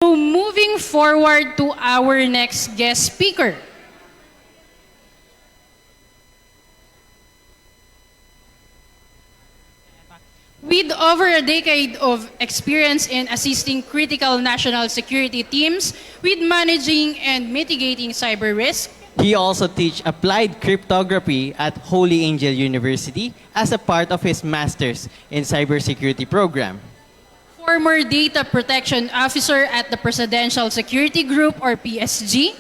So moving forward to our next guest speaker. With over a decade of experience in assisting critical national security teams with managing and mitigating cyber risk, He also teach applied cryptography at Holy Angel University as a part of his master's in cybersecurity program. former data protection officer at the Presidential Security Group or PSG,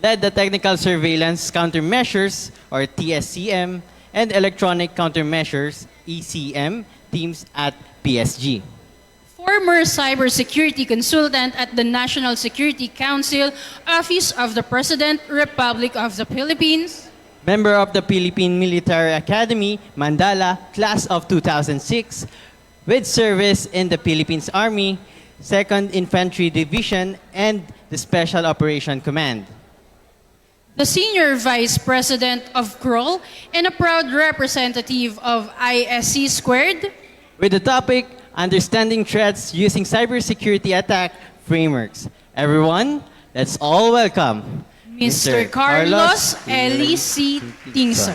Led the technical surveillance countermeasures or TSCM and electronic countermeasures ECM teams at PSG. former cybersecurity consultant at the National Security Council, Office of the President, Republic of the Philippines, Member of the Philippine Military Academy, Mandala, class of 2006, with service in the Philippines Army, 2nd Infantry Division, and the Special Operation Command. the Senior Vice President of CROL, and a proud representative of ISC Squared, With the topic, Understanding Threats Using Cybersecurity Attack Frameworks. Everyone, let's all welcome Mr. Carlos Eli C. Tingson.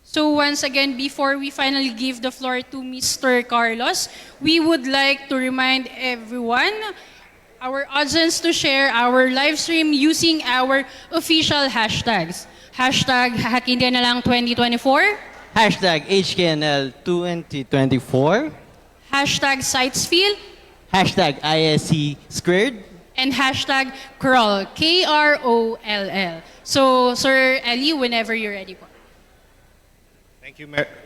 So once again, before we finally give the floor to Mr. Carlos, we would like to remind everyone, our audience, to share our live stream using our official hashtags. Hashtag Hackin na lang 2024, Hashtag HKNL 2024, hashtag Sitesfield, hashtag ISC Squared. and hashtag KROLL, K-R-O-L-L. So, Sir Eli, whenever you're ready po.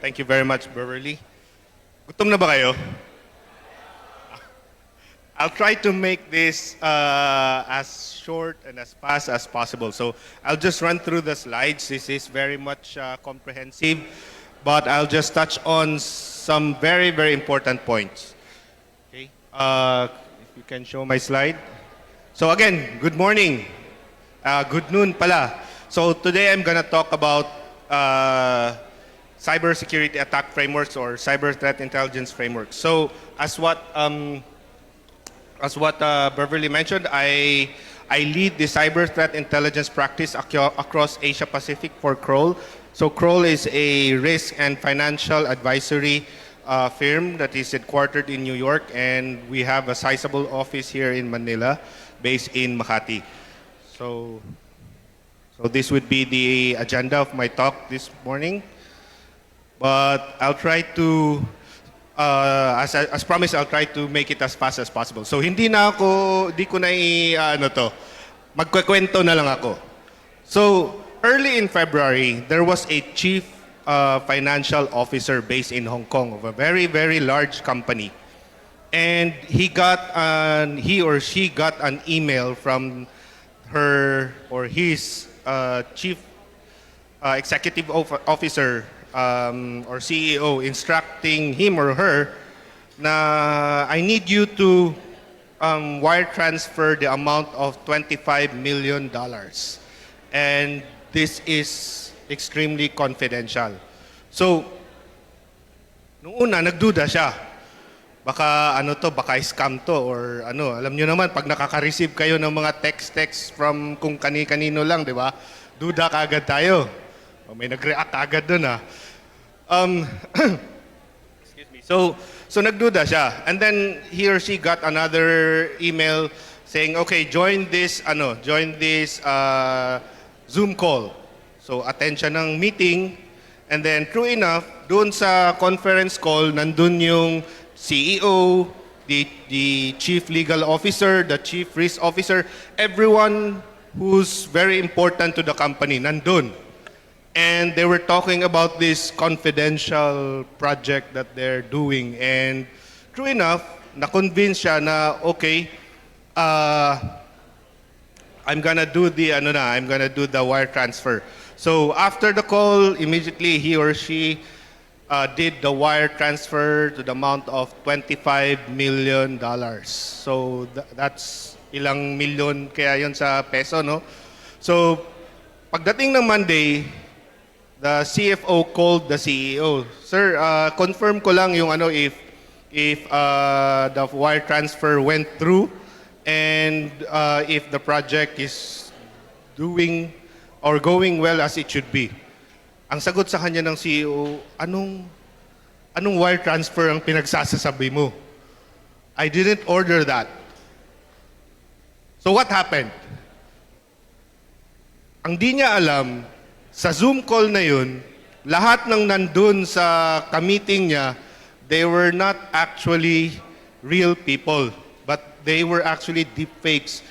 Thank you very much, Beverly. Gutom na ba kayo? I'll try to make this as short and as fast as possible. So I'll just run through the slides. This is very much comprehensive, but I'll just touch on some very, very important points. Okay. If you can show my slide. So again, good morning. Good noon pala. So today I'm gonna talk about cybersecurity attack frameworks or cyber threat intelligence frameworks. So as what Beverly mentioned, I lead the cyber threat intelligence practice across Asia Pacific for CROL. So CROL is a risk and financial advisory firm that is headquartered in New York, and we have a sizable office here in Manila, based in Makati. So this would be the agenda of my talk this morning. But I'll try to, as promised, I'll try to make it as fast as possible. So hindi ko na magkwekwento na lang ako. So early in February, there was a chief financial officer based in Hong Kong of a very, very large company. And he or she got an email from her or his chief executive officer or CEO instructing him or her na I need you to wire transfer the amount of $25 million. And this is extremely confidential. So, nung una, nagduda siya. Baka baka scam to or alam nyo naman, pag nakaka-receive kayo ng mga text from kung kani-kanino lang, di ba? Duda kaagad tayo. O, may nag-react agad dun excuse me. So nagduda siya. And then he or she got another email saying, okay, join this Zoom call. So attend siya ng meeting. And then true enough, doon sa conference call, nandun yung CEO, the chief legal officer, the chief risk officer, everyone who's very important to the company, nandun. And they were talking about this confidential project that they're doing. And true enough, na-convince siya na, okay, I'm gonna do the wire transfer. So after the call, immediately he or she did the wire transfer to the amount of $25 million. So that's ilang milyon kaya yon sa peso, no? So, pagdating ng Monday, the CFO called the CEO. Sir, confirm ko lang yung ano if the wire transfer went through and if the project is doing or going well as it should be. Ang sagot sa kanya ng CEO, anong wire transfer ang pinagsasasabi mo? I didn't order that. So what happened? Ang di niya alam, sa Zoom call na yun, lahat ng nandun sa meeting niya, they were not actually real people, but they were actually deepfakes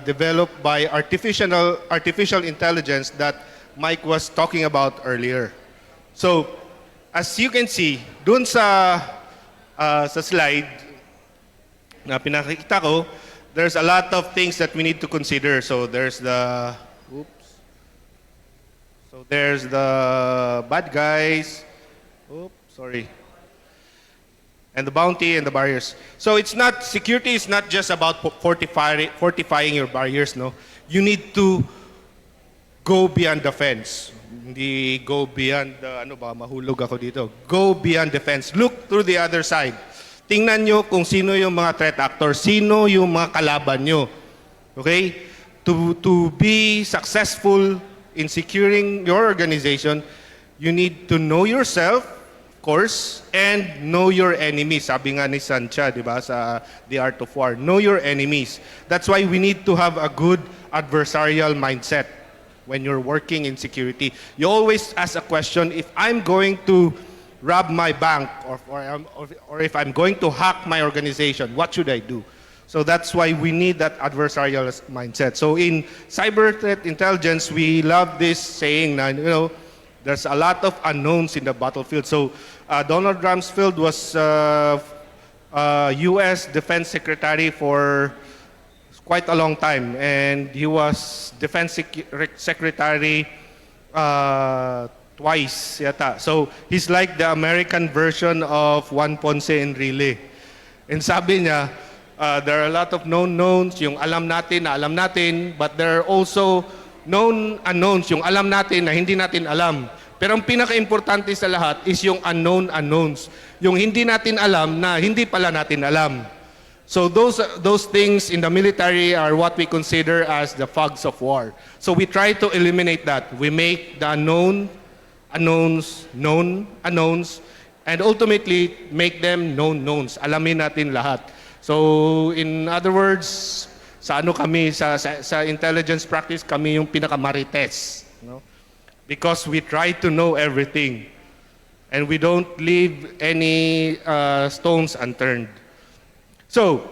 developed by artificial intelligence that Mike was talking about earlier. So, as you can see, dun sa slide na pinakita ko, there's a lot of things that we need to consider. So there's the bad guys. And the bounty and the barriers. So security is not just about fortifying your barriers, no. You need to go beyond defense. Hindi go beyond mahulog ako dito. Go beyond defense. Look through the other side. Tingnan nyo kung sino yung mga threat actors, sino yung mga kalaban nyo. Okay? To be successful in securing your organization, you need to know yourself, of course, and know your enemies. Sabi nga ni Sancha, di ba, sa The Art of War. Know your enemies. That's why we need to have a good adversarial mindset when you're working in security. You always ask a question, if I'm going to rob my bank or if I'm going to hack my organization, what should I do? So that's why we need that adversarial mindset. So in cyber threat intelligence, we love this saying na, there's a lot of unknowns in the battlefield. So Donald Rumsfeld was U.S. Defense Secretary for quite a long time, and he was Defense Secretary twice yata. So he's like the American version of Juan Ponce Enrile. And sabi niya, there are a lot of known knowns, yung alam natin na alam natin, but there are also known unknowns, yung alam natin na hindi natin alam. Pero ang pinaka-importante sa lahat is yung unknown unknowns, yung hindi natin alam na hindi pala natin alam. So those things in the military are what we consider as the fogs of war. So we try to eliminate that. We make the unknown unknowns known unknowns, and ultimately make them known knowns. Alamin natin lahat. So in other words, sa intelligence practice, kami yung pinakamarites, because we try to know everything and we don't leave any stones unturned. So,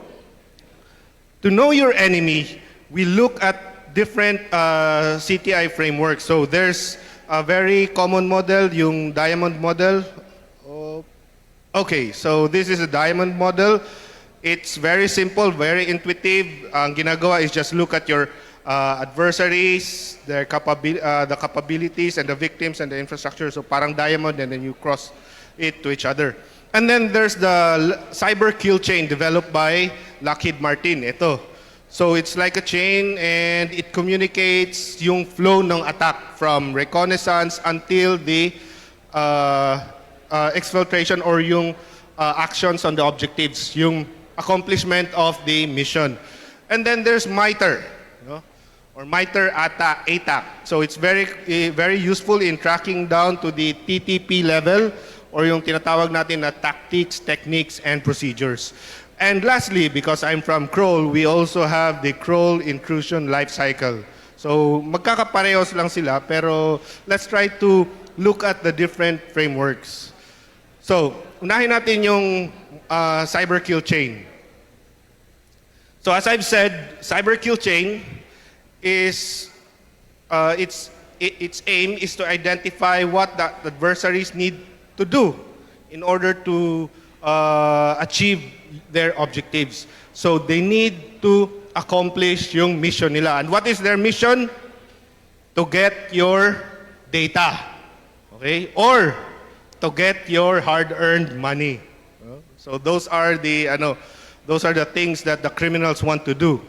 to know your enemy, we look at different CTI frameworks. So there's a very common model, yung diamond model. Okay, so this is a diamond model. It's very simple, very intuitive. Ang ginagawa is just look at your adversaries, the capabilities, and the victims, and the infrastructure. So parang diamond, and then you cross it to each other. And then there's the cyber kill chain developed by Lockheed Martin. Ito. So it's like a chain, and it communicates yung flow ng attack from reconnaissance until the exfiltration or yung actions on the objectives, yung accomplishment of the mission. And then there's MITRE, or MITRE ATAC. So it's very useful in tracking down to the TTP level, or yung tinatawag natin na tactics, techniques, and procedures. And lastly, because I'm from Kroll, we also have the Kroll intrusion life cycle. So magkakaparehos lang sila, pero let's try to look at the different frameworks. So unahin natin yung cyber kill chain. So as I've said, cyber kill chain is its aim is to identify what the adversaries need to do in order to achieve their objectives. So they need to accomplish yung mission nila. And what is their mission? To get your data. Okay? Or to get your hard-earned money. So those are the Those are the things that the criminals want to do,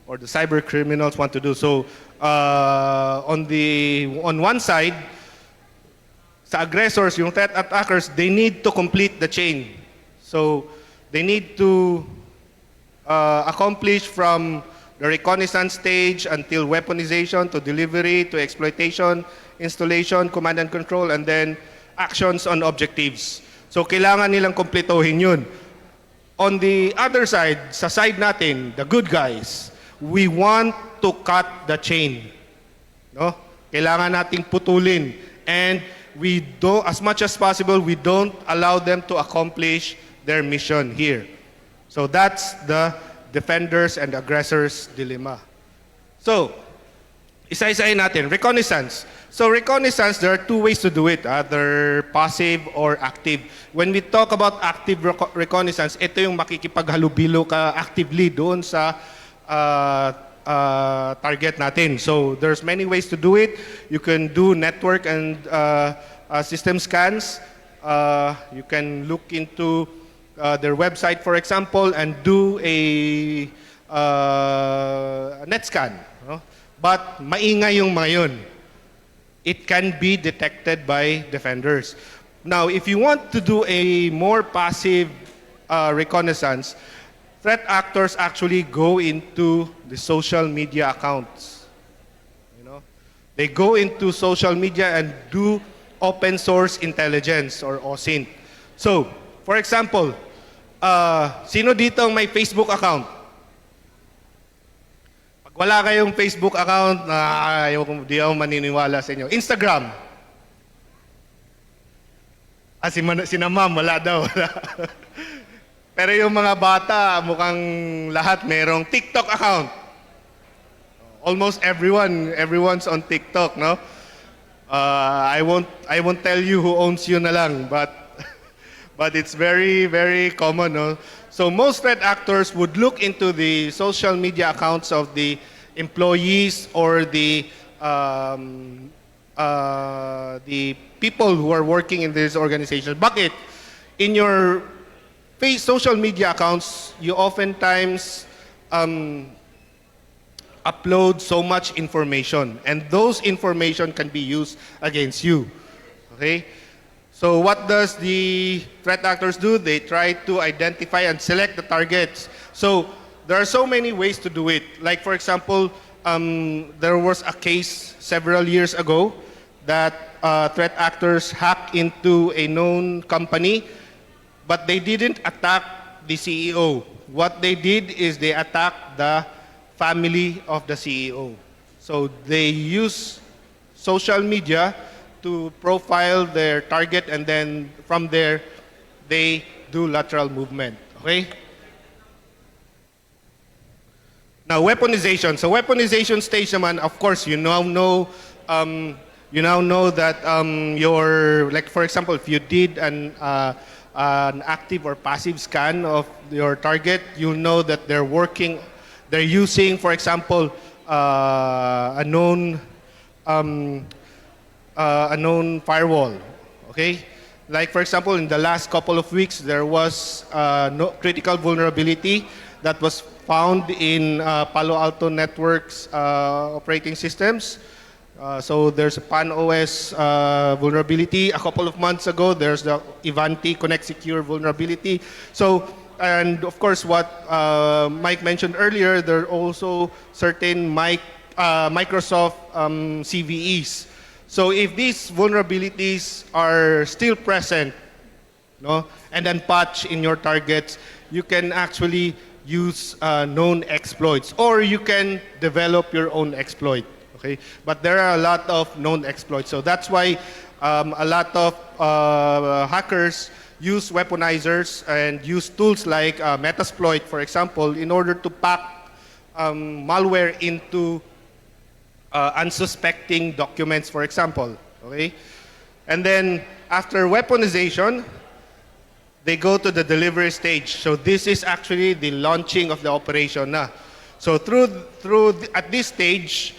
or the cyber criminals want to do. So on one side, sa aggressors, yung threat attackers, they need to complete the chain. So they need to accomplish from the reconnaissance stage until weaponization, to delivery, to exploitation, installation, command and control, and then actions on objectives. So kailangan nilang kumpletuhin yun. On the other side, sa side natin, the good guys, we want to cut the chain. No? Kailangan nating putulin. And we do, as much as possible, we don't allow them to accomplish their mission here. So that's the defenders and aggressors dilemma. So, isa-isahin natin. Reconnaissance. So reconnaissance, there are two ways to do it, either passive or active. When we talk about active reconnaissance, ito yung makikipaghalubilo ka actively doon sa target natin. So there's many ways to do it. You can do network and system scans. You can look into their website, for example, and do a net scan. No? But maingay yung mga yun. It can be detected by defenders. Now, if you want to do a more passive reconnaissance, threat actors actually go into the social media accounts. You know, they go into social media and do open source intelligence or OSINT. So, for example, sino dito ang may Facebook account? Wala kayong Facebook account, di ako maniniwala sa inyo. Instagram. Si ma'am, wala daw. Pero yung mga bata, mukhang lahat merong TikTok account. Almost everyone's on TikTok, no? I won't tell you who owns you na lang, but it's very, very common, no? So most threat actors would look into the social media accounts of the employees or the people who are working in this organization. Bakit? In your social media accounts, you oftentimes upload so much information, and those information can be used against you. Okay? So what does the threat actors do? They try to identify and select the targets. So there are so many ways to do it. Like for example, there was a case several years ago that threat actors hacked into a known company, but they didn't attack the CEO. What they did is they attacked the family of the CEO. So they use social media to profile their target, and then from there, they do lateral movement. Okay? Now, weaponization. So weaponization stage naman, of course, you now know that your, like for example, if you did an active or passive scan of your target, you know that they're using, for example, a known firewall. Okay, like for example, in the last couple of weeks, there was no critical vulnerability that was found in Palo Alto Networks operating systems. So there's a PAN OS vulnerability. A couple of months ago, there's the Ivanti Connect Secure vulnerability. So, and of course, what Mike mentioned earlier, there are also certain Microsoft CVEs. So if these vulnerabilities are still present, no, and unpatched in your targets, you can actually use known exploits, or you can develop your own exploit. Okay, but there are a lot of known exploits. So that's why a lot of hackers use weaponizers and use tools like Metasploit, for example, in order to pack malware into unsuspecting documents, for example. Okay, and then after weaponization, they go to the delivery stage. So this is actually the launching of the operation na. So at this stage,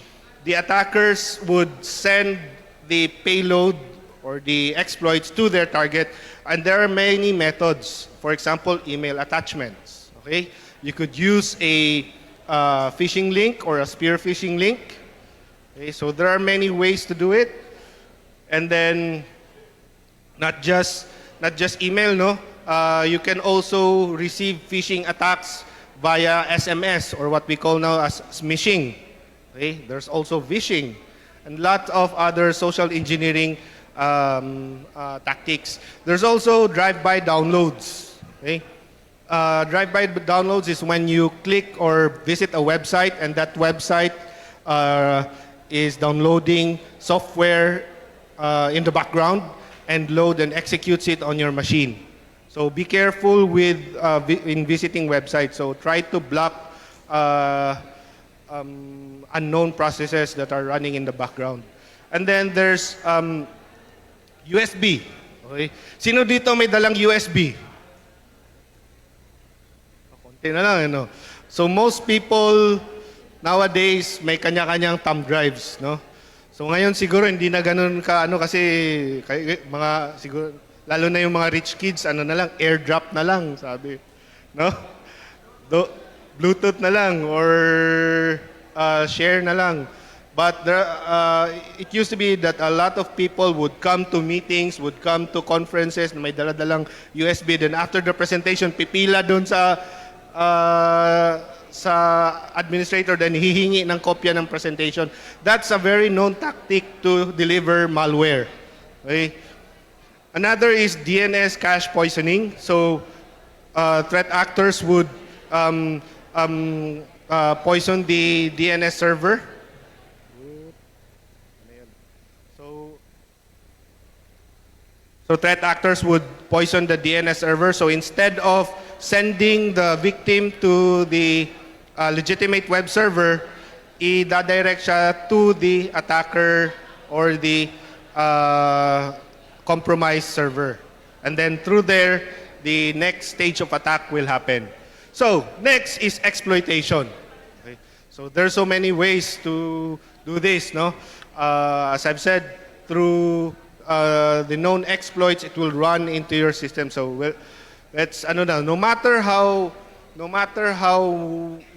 the attackers would send the payload or the exploits to their target, and there are many methods. For example, email attachments. Okay, You could use a phishing link or a spear phishing link. Okay, so there are many ways to do it. And then not just email, no? You can also receive phishing attacks via SMS or what we call now as smishing. Okay? There's also phishing and lots of other social engineering tactics. There's also drive-by downloads. Okay? Drive-by downloads is when you click or visit a website and that website is downloading software in the background and load and executes it on your machine. So be careful with in visiting websites. So try to block unknown processes that are running in the background. And then there's USB. Okay? Sino dito may dalang USB? Konti na lang, no? So most people nowadays may kanya-kanyang thumb drives, no? So ngayon siguro hindi na ganun ka ano kasi mga siguro lalo na yung mga rich kids ano na lang airdrop na lang sabi, no? Bluetooth na lang or share na lang. But there, it used to be that a lot of people would come to meetings, would come to conferences na may dala-dalang USB. Then after the presentation, pipila doon sa administrator, then hihingi ng kopya ng presentation. That's a very known tactic to deliver malware. Okay? Another is DNS cache poisoning. So threat actors would poison the DNS server. So threat actors would poison the DNS server. So instead of sending the victim to the legitimate web server, i-direct siya to the attacker or the compromised server. And then through there, the next stage of attack will happen. So next is exploitation. Okay. So there's so many ways to do this, no? As I've said, through the known exploits, it will run into your system. So let's no matter how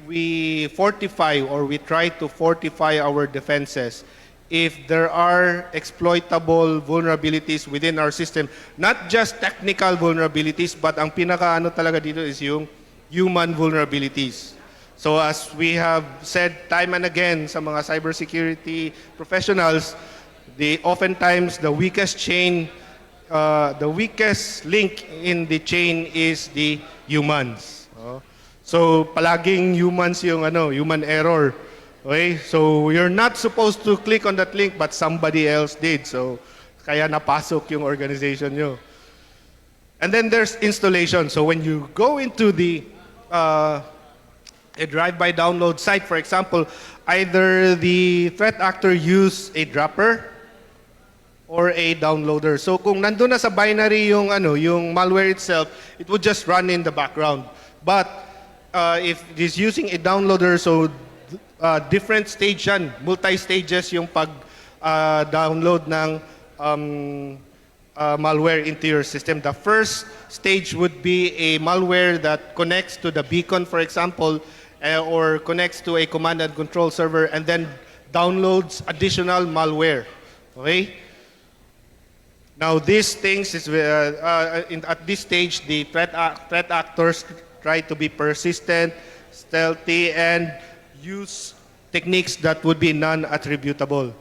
we fortify or we try to fortify our defenses, if there are exploitable vulnerabilities within our system, not just technical vulnerabilities, but ang pinaka talaga dito is yung human vulnerabilities. So as we have said time and again sa mga cybersecurity professionals, oftentimes the weakest link in the chain is the humans. So palaging humans yung human error. Okay? So you're not supposed to click on that link but somebody else did. So kaya napasok yung organization nyo. And then there's installation. So when you go into the a drive-by download site, for example, either the threat actor use a dropper or a downloader. So kung nandun na sa binary yung malware itself, it would just run in the background. But if it is using a downloader, so different stage yan, multi-stages yung pag-download ng malware into your system. The first stage would be a malware that connects to the beacon, for example, or connects to a command and control server and then downloads additional malware. Okay? Now, these things is at this stage, the threat actors try to be persistent, stealthy, and use techniques that would be non-attributable.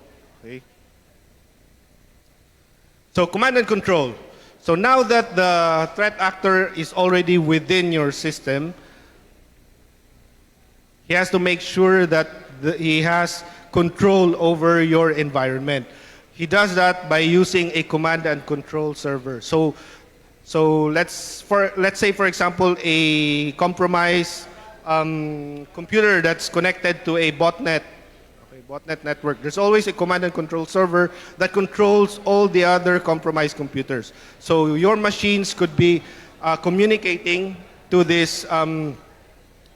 Okay? So, command and control. So now that the threat actor is already within your system, he has to make sure that he has control over your environment. He does that by using a command and control server. So let's say, for example, a compromised computer that's connected to a botnet network. There's always a command and control server that controls all the other compromised computers. So your machines could be communicating to this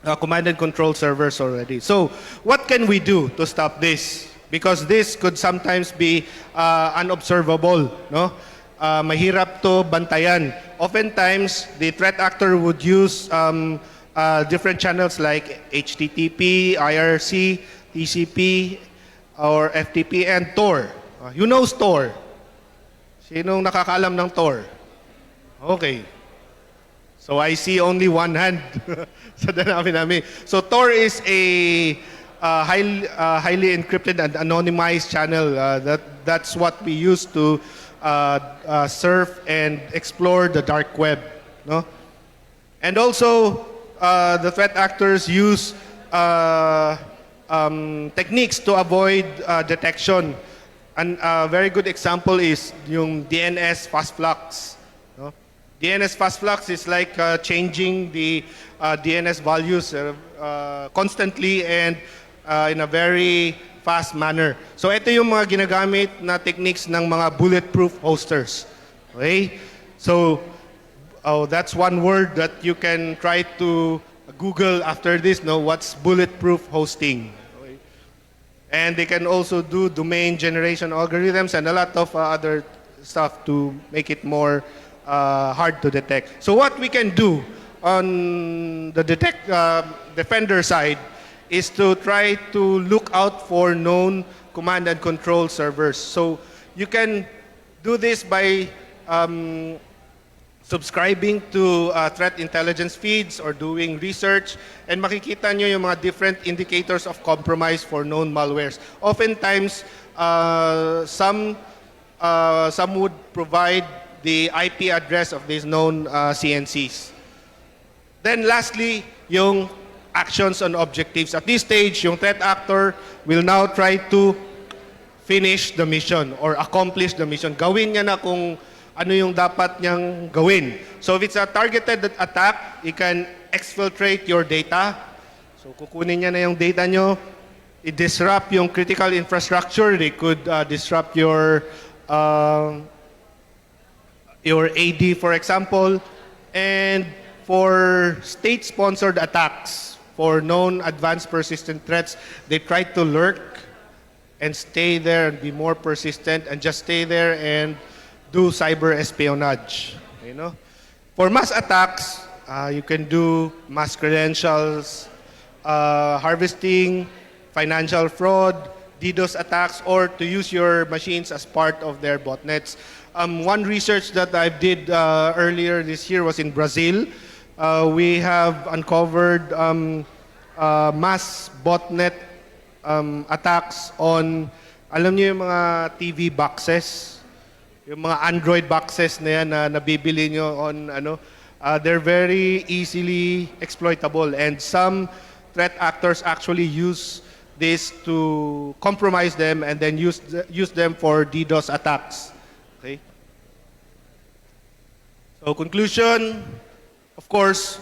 command and control servers already. So what can we do to stop this? Because this could sometimes be unobservable, no? Mahirap to bantayan. Oftentimes, the threat actor would use different channels like HTTP, IRC, TCP, or FTP, and Tor. You know Tor? Sinong nakakaalam ng Tor? Okay. So I see only one hand sa dami namin. So Tor is a highly encrypted and anonymized channel. That's what we use to surf and explore the dark web. No? And also, the threat actors use techniques to avoid detection. And a very good example is yung DNS fast flux. No? DNS fast flux is like changing the DNS values constantly and in a very fast manner. So ito yung mga ginagamit na techniques ng mga bulletproof hosters. Okay? So that's one word that you can try to Google after this, no? What's bulletproof hosting? Okay? And they can also do domain generation algorithms and a lot of other stuff to make it more hard to detect. So what we can do on the defender side is to try to look out for known command and control servers. So you can do this by subscribing to threat intelligence feeds or doing research, and makikita nyo yung mga different indicators of compromise for known malwares. Oftentimes, some would provide the IP address of these known CNCs. Then lastly, yung actions on objectives. At this stage, yung threat actor will now try to finish the mission or accomplish the mission. Gawin niya na kung ano yung dapat niyang gawin. So if it's a targeted attack, it can exfiltrate your data. So kukunin niya na yung data nyo, i-disrupt yung critical infrastructure. They could disrupt your AD, for example. And for state-sponsored attacks, for known advanced persistent threats, they try to lurk and stay there and be more persistent and just stay there and do cyber espionage. You know? For mass attacks, you can do mass credentials, harvesting, financial fraud, DDoS attacks, or to use your machines as part of their botnets. One research that I did earlier this year was in Brazil. We have uncovered mass botnet attacks on, alam niyo yung mga TV boxes, yung mga Android boxes na yan na nabibili nyo on they're very easily exploitable, and some threat actors actually use this to compromise them and then use them for DDoS attacks. Okay? So conclusion, of course,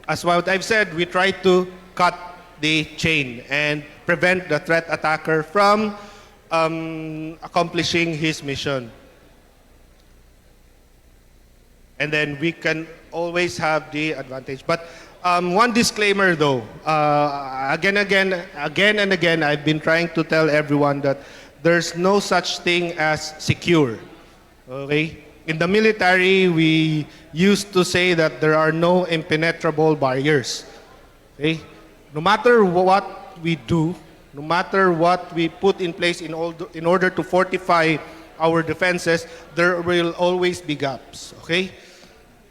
as what I've said, we try to cut the chain and prevent the threat attacker from accomplishing his mission. And then we can always have the advantage. But one disclaimer though, again and again, I've been trying to tell everyone that there's no such thing as secure. Okay? In the military, we used to say that there are no impenetrable barriers. Okay? No matter what we do, no matter what we put in place in order to fortify our defenses, there will always be gaps. Okay?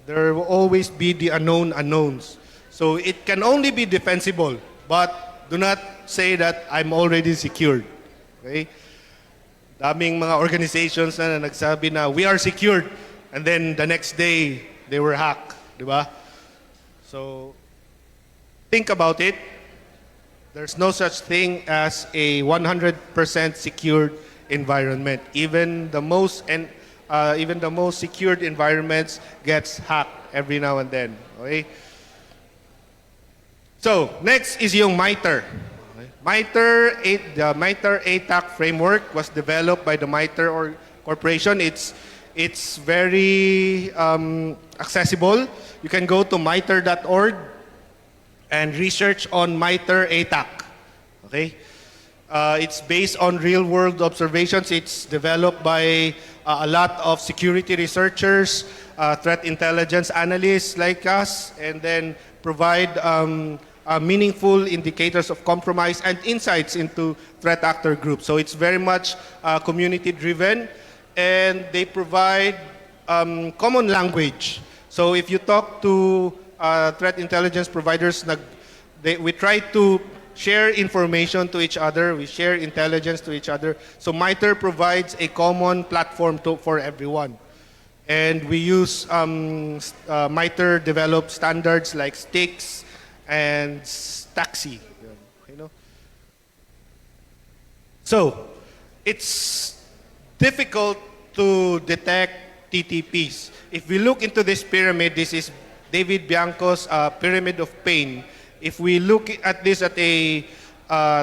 There will always be the unknown unknowns. So it can only be defensible, but do not say that I'm already secured. Okay? Daming mga organizations na nagsabi na we are secured, and then the next day they were hacked, di ba? So think about it. There's no such thing as a 100% secured environment. Even the most secured environments gets hacked every now and then. Okay? So next is yung MITRE. Okay? The MITRE ATAC framework was developed by the MITRE Corporation. It's very accessible. You can go to mitre.org and research on MITRE ATAC. Okay? It's based on real-world observations. It's developed by a lot of security researchers, threat intelligence analysts like us, and then provide meaningful indicators of compromise and insights into threat actor groups. So it's very much community driven, and they provide common language. So if you talk to threat intelligence providers, we try to share information to each other, we share intelligence to each other. So MITRE provides a common platform for everyone. And we use MITRE developed standards like STIX and TAXI. You know? So it's difficult to detect TTPs. If we look into this pyramid, this is David Bianco's pyramid of pain. If we look at this at a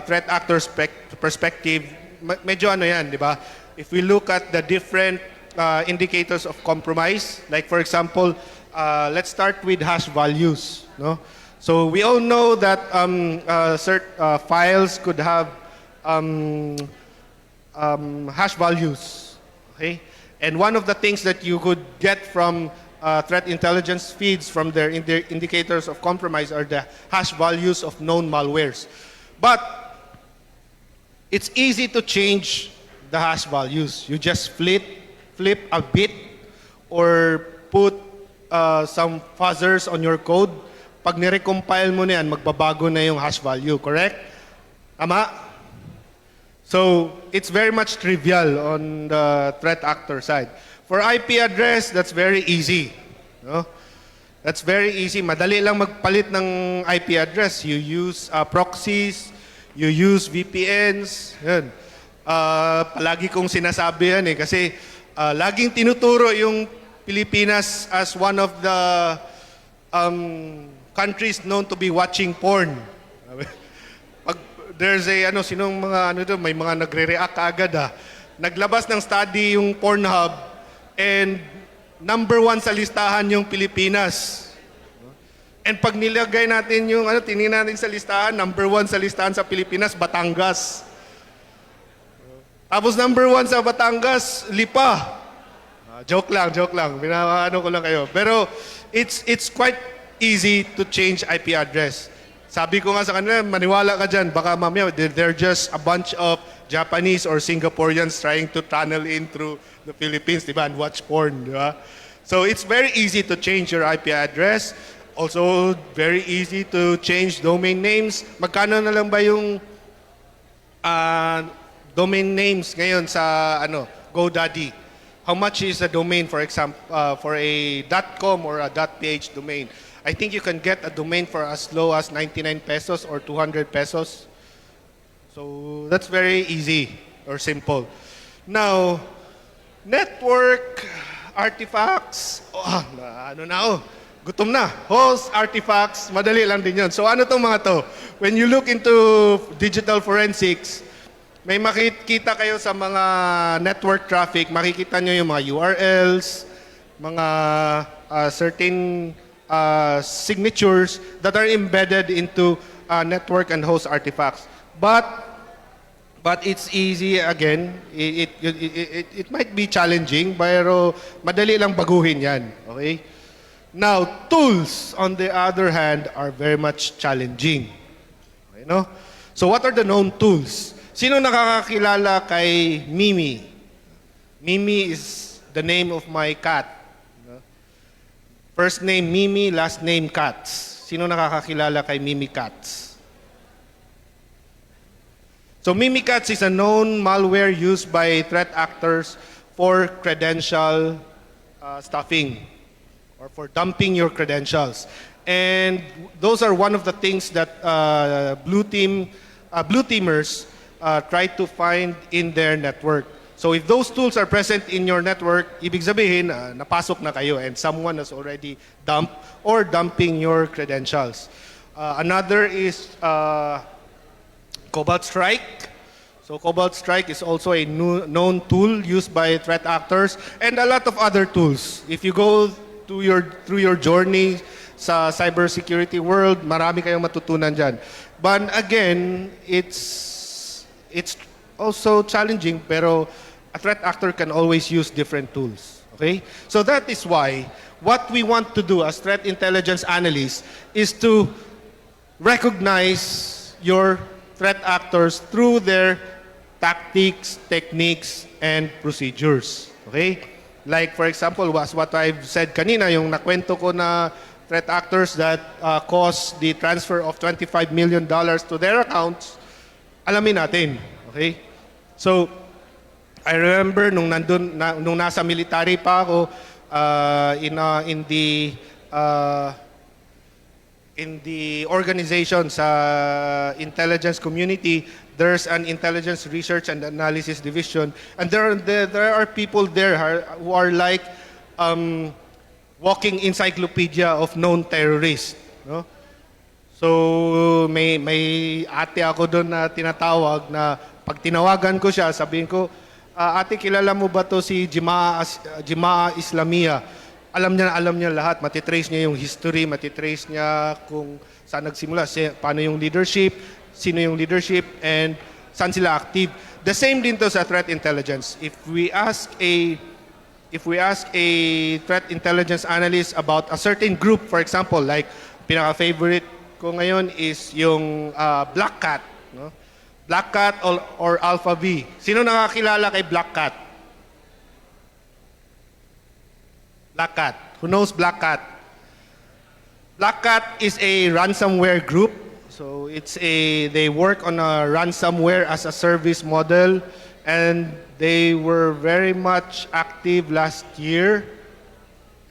threat actor perspective, medyo ano yan, di ba? If we look at the different indicators of compromise, like for example, let's start with hash values. No? So we all know that files could have hash values. Okay? And one of the things that you could get from threat intelligence feeds from their indicators of compromise are the hash values of known malwares. But it's easy to change the hash values. You just flip a bit or put some fuzzers on your code. Pag nirecompile mo na yan, magbabago na yung hash value, correct? Tama? So it's very much trivial on the threat actor side. For IP address, that's very easy. No? That's very easy. Madali lang magpalit ng IP address. You use proxies, you use VPNs. Yan. Palagi kong sinasabi yan kasi laging tinuturo yung Pilipinas as one of the countries known to be watching porn. Pag there's a sinong mga doon, may mga nagre-react agad Naglabas ng study yung Pornhub and number 1 sa listahan yung Pilipinas. And pag nilagay natin yung tiningnan natin sa listahan, number 1 sa listahan sa Pilipinas, Batangas. Tapos number 1 sa Batangas, Lipa. Joke lang. Binaano ko lang kayo. Pero it's quite easy to change IP address. Sabi ko nga sa kanila, maniwala ka dyan. Baka mamaya, they're just a bunch of Japanese or Singaporeans trying to tunnel in through the Philippines, diba? And watch porn, diba? So it's very easy to change your IP address. Also, very easy to change domain names. Magkano na lang ba yung domain names ngayon sa GoDaddy? How much is a domain, for example, for a .com or a .ph domain? I think you can get a domain for as low as 99 pesos or 200 pesos. So that's very easy or simple. Now, network artifacts, gutom na. Host artifacts, madali lang din yun. So ano tong mga to? When you look into digital forensics, may makikita kayo sa mga network traffic, makikita nyo yung mga URLs, mga certain signatures that are embedded into network and host artifacts. But it's easy again. It might be challenging, pero madali lang baguhin yan. Okay? Now, tools, on the other hand, are very much challenging. Okay, no? So what are the known tools? Sino nakakakilala kay Mimi? Mimi is the name of my cat. First name Mimi, last name Cats. Sino nakakakilala kay Mimi Cats? So Mimi Cats is a known malware used by threat actors for credential stuffing or for dumping your credentials. And those are one of the things that blue teamers try to find in their network. So if those tools are present in your network, ibig sabihin, napasok na kayo and someone has already dumped or dumping your credentials. Another is Cobalt Strike. So Cobalt Strike is also a known tool used by threat actors and a lot of other tools. If you go through your journey sa cybersecurity world, marami kayong matutunan dyan. But again, it's also challenging, pero a threat actor can always use different tools. Okay? So that is why what we want to do as threat intelligence analysts is to recognize your threat actors through their tactics, techniques, and procedures. Okay? Like for example, was what I've said kanina, yung nakwento ko na threat actors that caused the transfer of $25 million to their accounts, alamin natin. Okay? So, I remember nung nasa military pa ako in the organization sa intelligence community, there's an intelligence research and analysis division, and there are people there who are like walking encyclopedia of known terrorists, no? So may ate ako doon na tinatawag na pag tinawagan ko siya, sabihin ko, ate, kilala mo ba to si Jimaa Islamia? Alam niya lahat. Matitrace niya yung history, matitrace niya kung saan nagsimula, paano yung leadership, sino yung leadership, and saan sila active. The same din to sa threat intelligence. If we ask a threat intelligence analyst about a certain group, for example, like pinaka-favorite ko ngayon is yung Black Cat, no? Black Cat or Alpha V. Sino nakakilala kay Black Cat? Black Cat. Who knows Black Cat? Black Cat is a ransomware group. So they work on a ransomware as a service model, and they were very much active last year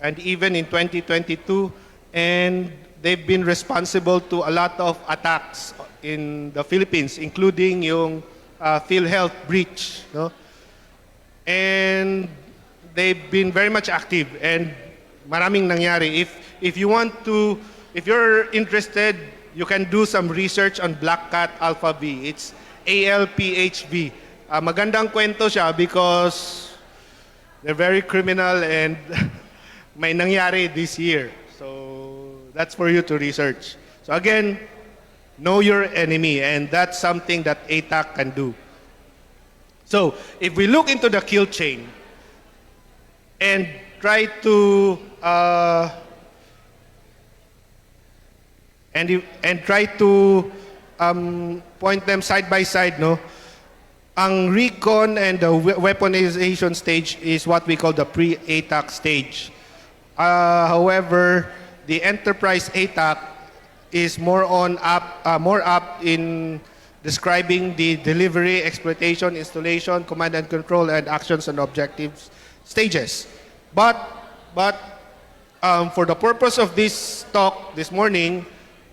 and even in 2022, and they've been responsible to a lot of attacks in the Philippines, including yung PhilHealth breach, no? And they've been very much active, and maraming nangyari. If you're interested, you can do some research on Black Cat Alpha V. It's ALPHV. Magandang kwento siya because they're very criminal and may nangyari this year. So that's for you to research. So again, know your enemy, and that's something that ATAC can do. So if we look into the kill chain and try to point them side by side, no? Ang recon and the weaponization stage is what we call the pre-ATAC stage. However, the enterprise ATAC is more up in describing the delivery, exploitation, installation, command and control, and actions and objectives stages. But for the purpose of this talk this morning,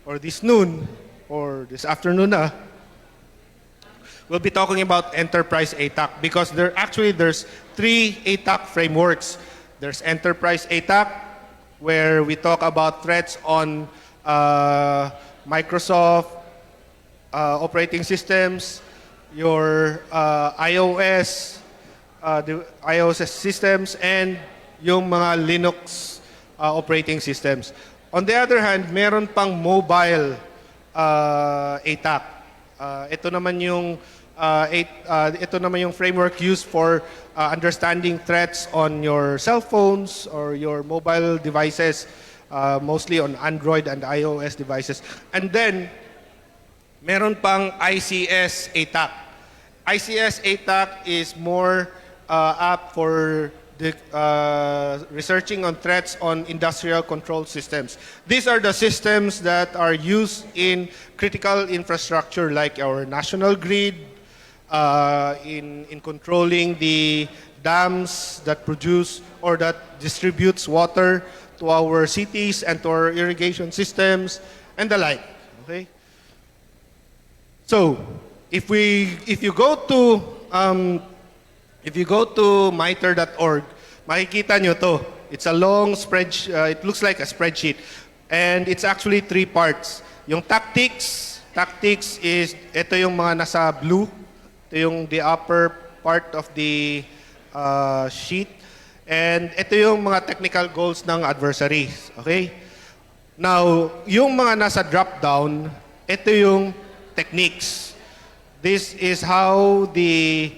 or this noon, or this afternoon, we'll be talking about enterprise ATAC because there's three ATAC frameworks. There's enterprise ATAC, where we talk about threats on Microsoft operating systems, your iOS, the iOS systems, and yung mga Linux operating systems. On the other hand, meron pang mobile ATAC. Ito naman yung framework used for understanding threats on your cell phones or your mobile devices, mostly on Android and iOS devices. And then, meron pang ICS ATAC. ICS ATAC is more apt for the, researching on threats on industrial control systems. These are the systems that are used in critical infrastructure like our national grid, in controlling the dams that produce or that distributes water to our cities and to our irrigation systems and the like. Okay? So, if you go to MITRE.org, makikita nyo to. It's a long spreadsheet. It looks like a spreadsheet. And it's actually three parts. Yung tactics is, ito yung mga nasa blue. Ito yung the upper part of the sheet. And ito yung mga technical goals ng adversaries. Okay? Now, yung mga nasa drop-down, ito yung techniques. This is how the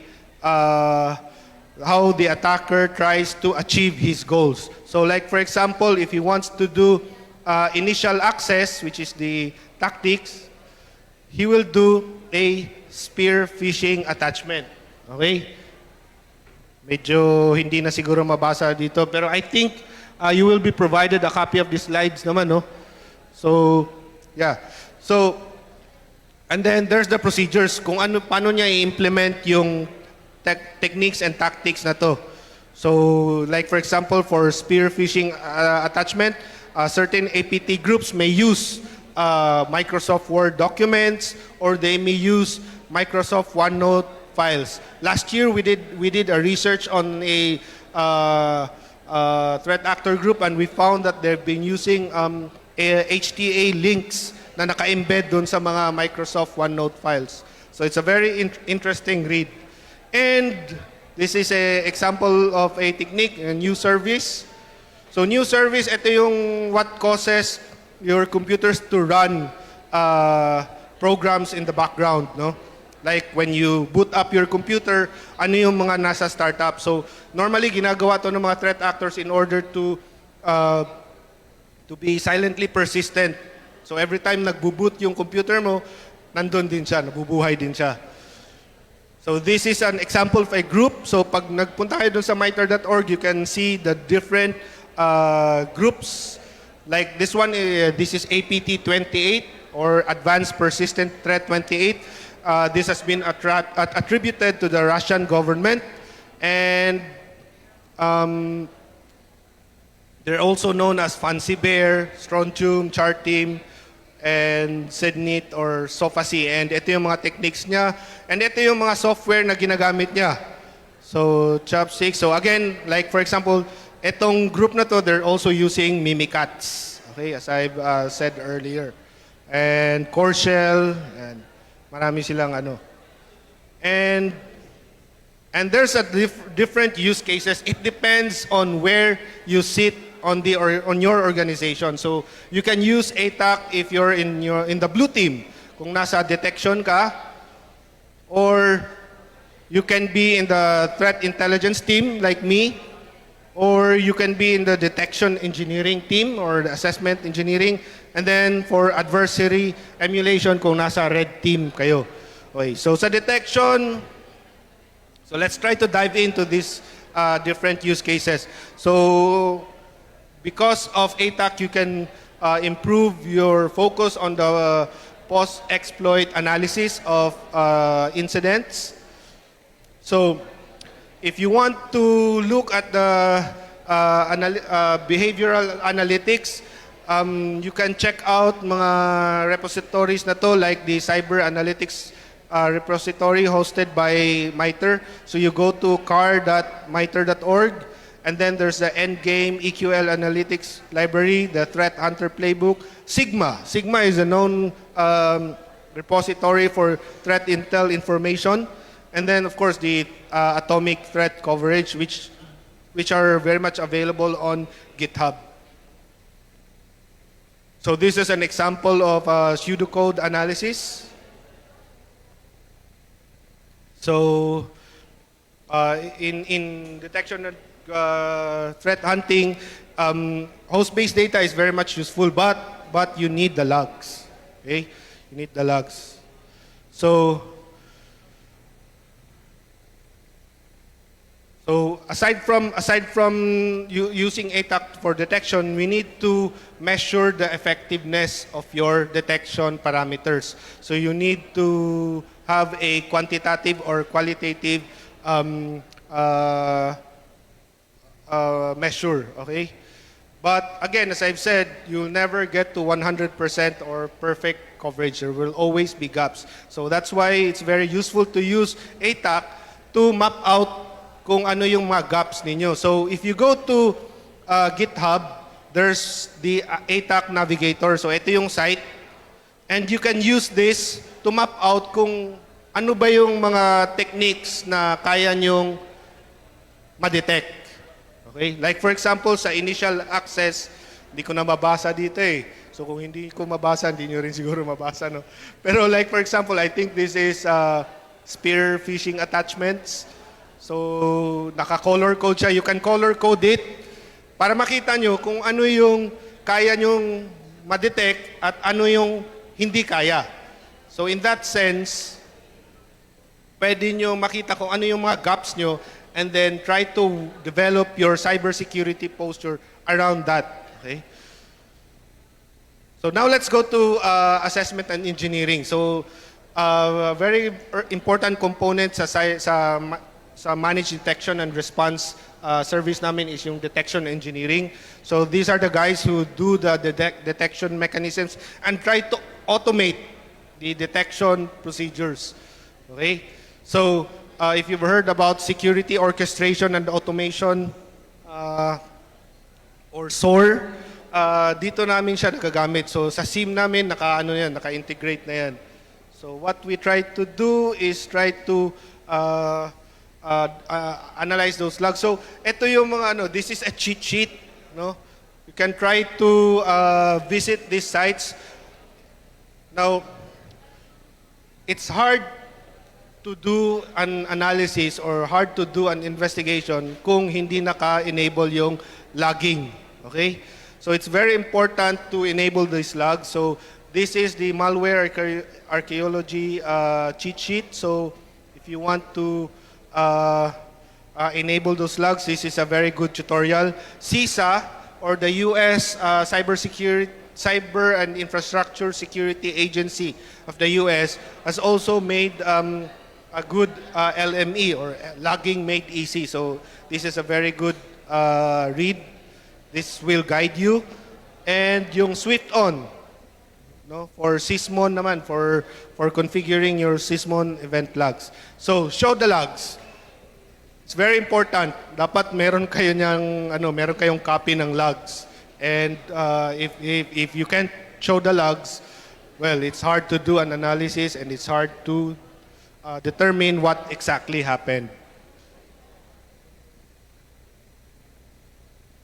how the attacker tries to achieve his goals. So like for example, if he wants to do initial access, which is the tactics, he will do a spear phishing attachment. Okay? Medyo hindi na siguro mabasa dito, pero I think you will be provided a copy of the slides naman, no? So, yeah. So, and then there's the procedures kung paano niya i-implement yung techniques and tactics na to. So, like for example, for spear phishing attachment, certain APT groups may use Microsoft Word documents or they may use Microsoft OneNote files. Last year, we did a research on a threat actor group and we found that they've been using HTA links na naka-embed dun sa mga Microsoft OneNote files. So it's a very interesting read. And this is an example of a technique, a new service. So new service, ito yung what causes your computers to run programs in the background, no? Like when you boot up your computer, ano yung mga nasa startup. So normally ginagawa to ng mga threat actors in order to be silently persistent. So every time nagbo-boot yung computer mo, nandun din siya, nabubuhay din siya. So this is an example of a group. So pag nagpunta kayo dun sa MITRE.org, you can see the different groups. Like this one, this is APT 28 or Advanced Persistent Threat 28. This has been attributed to the Russian government, and they're also known as Fancy Bear, Strontium, Chart Team, and Sednit or Sofasy. And ito yung mga techniques niya, and ito yung mga software na ginagamit niya. So Chopstick. So again, like for example, itong group na to, they're also using Mimikatz. Okay, as I've said earlier, and Core Shell, and marami silang ano. And there's a different use cases. It depends on where you sit on your organization. So you can use ATAC if you're in the blue team, kung nasa detection ka, or you can be in the threat intelligence team like me, or you can be in the detection engineering team or the assessment engineering. And then for adversary emulation, kung nasa red team kayo. Okay, so sa detection, so let's try to dive into these different use cases. So because of ATAC, you can improve your focus on the post-exploit analysis of incidents. So if you want to look at the behavioral analytics, you can check out mga repositories na to, like the Cyber Analytics repository hosted by MITRE. So you go to car.mitre.org, and then there's the Endgame EQL Analytics Library, the Threat Hunter Playbook. Sigma is a known repository for threat intel information. And then, of course, the atomic threat coverage, which are very much available on GitHub. So this is an example of pseudocode analysis. So in detection and threat hunting, host-based data is very much useful, but you need the logs. Okay, you need the logs. So aside from using ATAC for detection, we need to measure the effectiveness of your detection parameters. So you need to have a quantitative or qualitative measure, okay? But again, as I've said, you'll never get to 100% or perfect coverage. There will always be gaps. So that's why it's very useful to use ATAC to map out kung ano yung mga gaps ninyo. So if you go to GitHub, there's the ATAC Navigator. So ito yung site. And you can use this to map out kung ano ba yung mga techniques na kaya nyong ma-detect. Okay? Like for example, sa initial access, hindi ko na mabasa dito eh. So kung hindi ko mabasa, hindi nyo rin siguro mabasa. No? Pero like for example, I think this is spear phishing attachments. So, naka-color code siya. You can color code it para makita nyo kung ano yung kaya nyong ma-detect at ano yung hindi kaya. So, in that sense, pwede nyo makita kung ano yung mga gaps nyo and then try to develop your cybersecurity posture around that. Okay? So now let's go to assessment and engineering. So a very important component sa managed detection and response service namin is yung detection engineering. So these are the guys who do the detection mechanisms and try to automate the detection procedures. Okay? So if you've heard about security orchestration and automation or SOAR, dito namin siya nagagamit. So sa SIM namin, naka-integrate na yan. So what we try to do is try to analyze those logs. So ito yung mga this is a cheat sheet, no? You can try to visit these sites. Now, it's hard to do an analysis or hard to do an investigation kung hindi naka-enable yung logging. Okay? So it's very important to enable these logs. So this is the malware archaeology cheat sheet. So if you want to enable those logs, this is a very good tutorial. CISA, or the U.S. Cyber and Infrastructure Security Agency of the U.S., has also made a good LME, or logging made easy. So this is a very good read. This will guide you. And yung Swift on, no, for Sysmon naman, for configuring your Sysmon event logs. So show the logs. It's very important. Dapat meron kayo meron kayong copy ng logs. And if you can't show the logs, well, it's hard to do an analysis and it's hard to determine what exactly happened.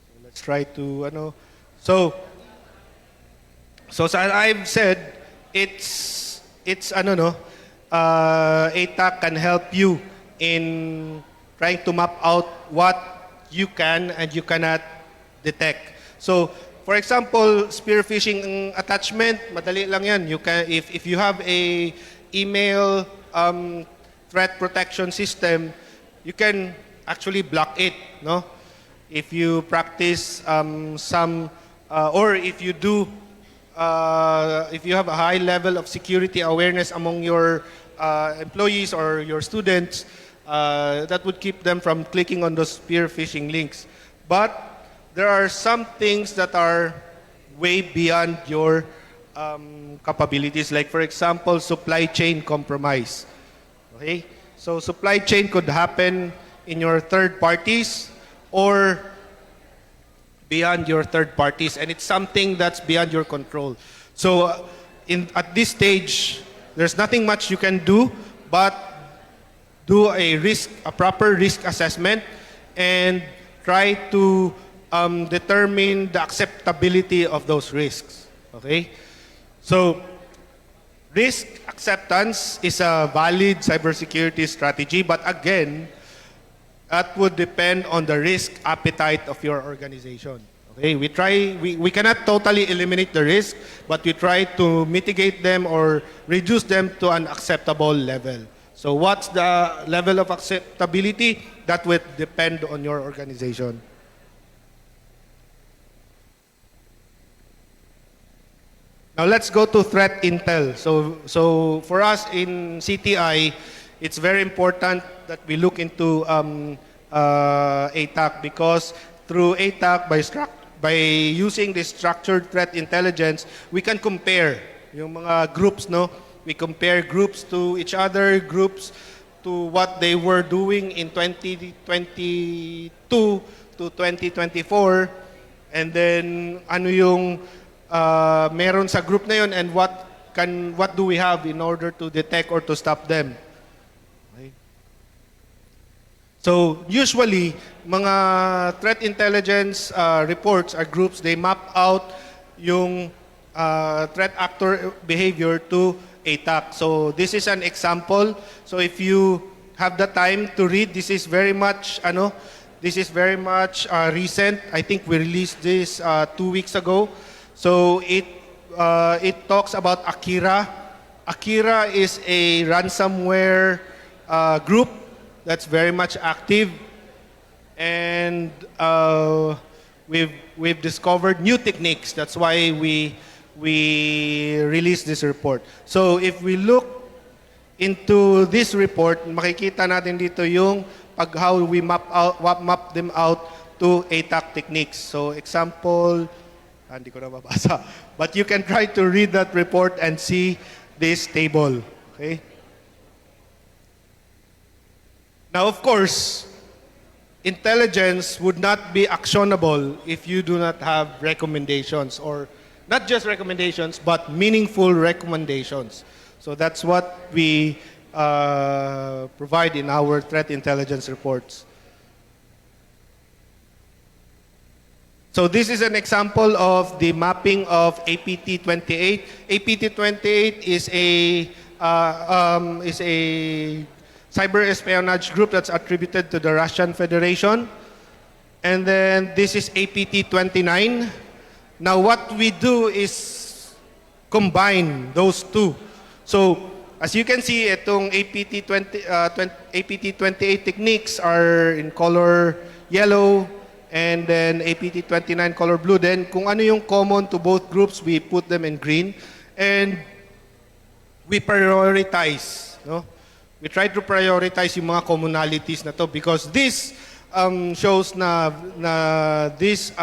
So let's try to So as I've said, it's ATAC can help you in trying to map out what you can and you cannot detect. So, for example, spear phishing attachment, madali lang yan. You can, if you have a email threat protection system, you can actually block it, no? If you practice or if you do, if you have a high level of security awareness among your employees or your students, that would keep them from clicking on those spear phishing links. But there are some things that are way beyond your capabilities. Like, for example, supply chain compromise. Okay? So supply chain could happen in your third parties or beyond your third parties, and it's something that's beyond your control. So at this stage, there's nothing much you can do but do a proper risk assessment and try to determine the acceptability of those risks. Okay? So risk acceptance is a valid cybersecurity strategy, but again, that would depend on the risk appetite of your organization. Okay? We cannot totally eliminate the risk, but we try to mitigate them or reduce them to an acceptable level. So what's the level of acceptability? That would depend on your organization. Now let's go to threat intel. So for us in CTI, it's very important that we look into ATAC, because through ATAC, by using this structured threat intelligence, we can compare yung mga groups, no? We compare groups to each other, groups to what they were doing in 2022 to 2024, and then ano yung meron sa group na yun, and what do we have in order to detect or to stop them. Okay. So usually mga threat intelligence reports or groups, they map out yung threat actor behavior to ATAC. So this is an example. So if you have the time to read, this is very much recent. I think we released this 2 weeks ago. So it talks about Akira. Akira is a ransomware group that's very much active, and we've discovered new techniques. That's why we released this report. So if we look into this report, makikita natin dito yung how we map them out to ATAC techniques. So example, hindi ko na mabasa. But you can try to read that report and see this table. Okay? Now, of course, intelligence would not be actionable if you do not have recommendations, or not just recommendations, but meaningful recommendations. So that's what we provide in our threat intelligence reports. So this is an example of the mapping of APT28. APT28 is a cyber espionage group that's attributed to the Russian Federation. And then this is APT29. Now what we do is combine those two. So as you can see, itong APT28 techniques are in color yellow, and then APT29 color blue. Then kung ano yung common to both groups, we put them in green. And we prioritize. No? We try to prioritize yung mga commonalities na to, because this shows na these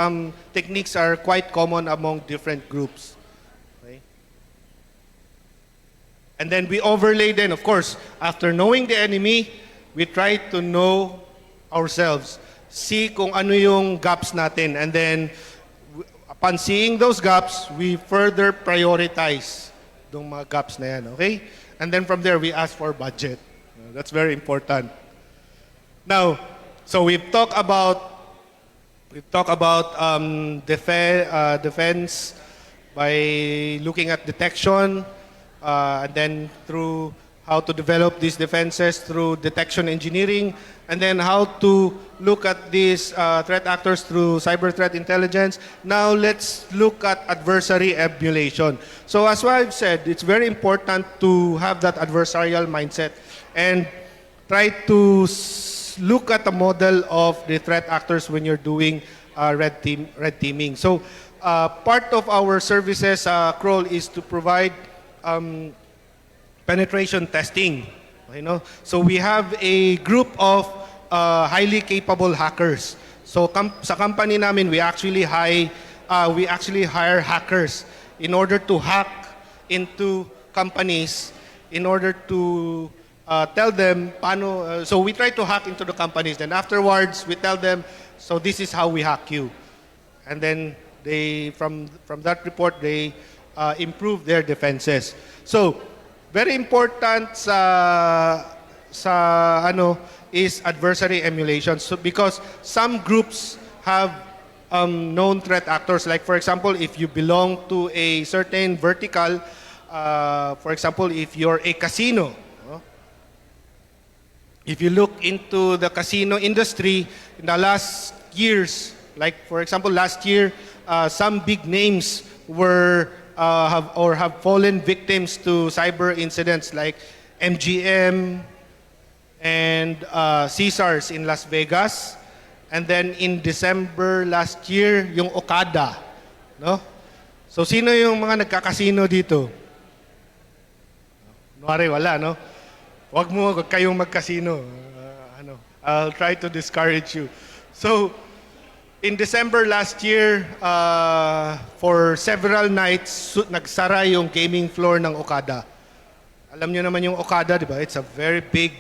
techniques are quite common among different groups. Okay? And then we overlay then, of course, after knowing the enemy, we try to know ourselves. See kung ano yung gaps natin. And then, upon seeing those gaps, we further prioritize yung mga gaps na yan. Okay? And then from there, we ask for budget. That's very important. Now, so we've talked about defense by looking at detection, and then through how to develop these defenses through detection engineering, and then how to look at these threat actors through cyber threat intelligence. Now let's look at adversary emulation. So as I've said, it's very important to have that adversarial mindset and try to look at the model of the threat actors when you're doing red teaming. So part of our services, Kroll, is to provide penetration testing. You know? So we have a group of highly capable hackers. So sa company namin, we actually hire hackers in order to hack into companies, in order to tell them paano. So we try to hack into the companies. Then afterwards, we tell them, so this is how we hack you. And then they, from that report, they improve their defenses. So very important is adversary emulation. So because some groups have known threat actors. Like for example, if you belong to a certain vertical, for example, if you're a casino, if you look into the casino industry in the last years, like for example last year, some big names have fallen victims to cyber incidents like MGM and Caesars in Las Vegas. And then in December last year, yung Okada. No? So sino yung mga nagkakasino dito? Kunwari wala, no? Huwag kayong magkasino. I'll try to discourage you. So, in December last year, for several nights, nagsara yung gaming floor ng Okada. Alam niyo naman yung Okada, di ba? It's a very big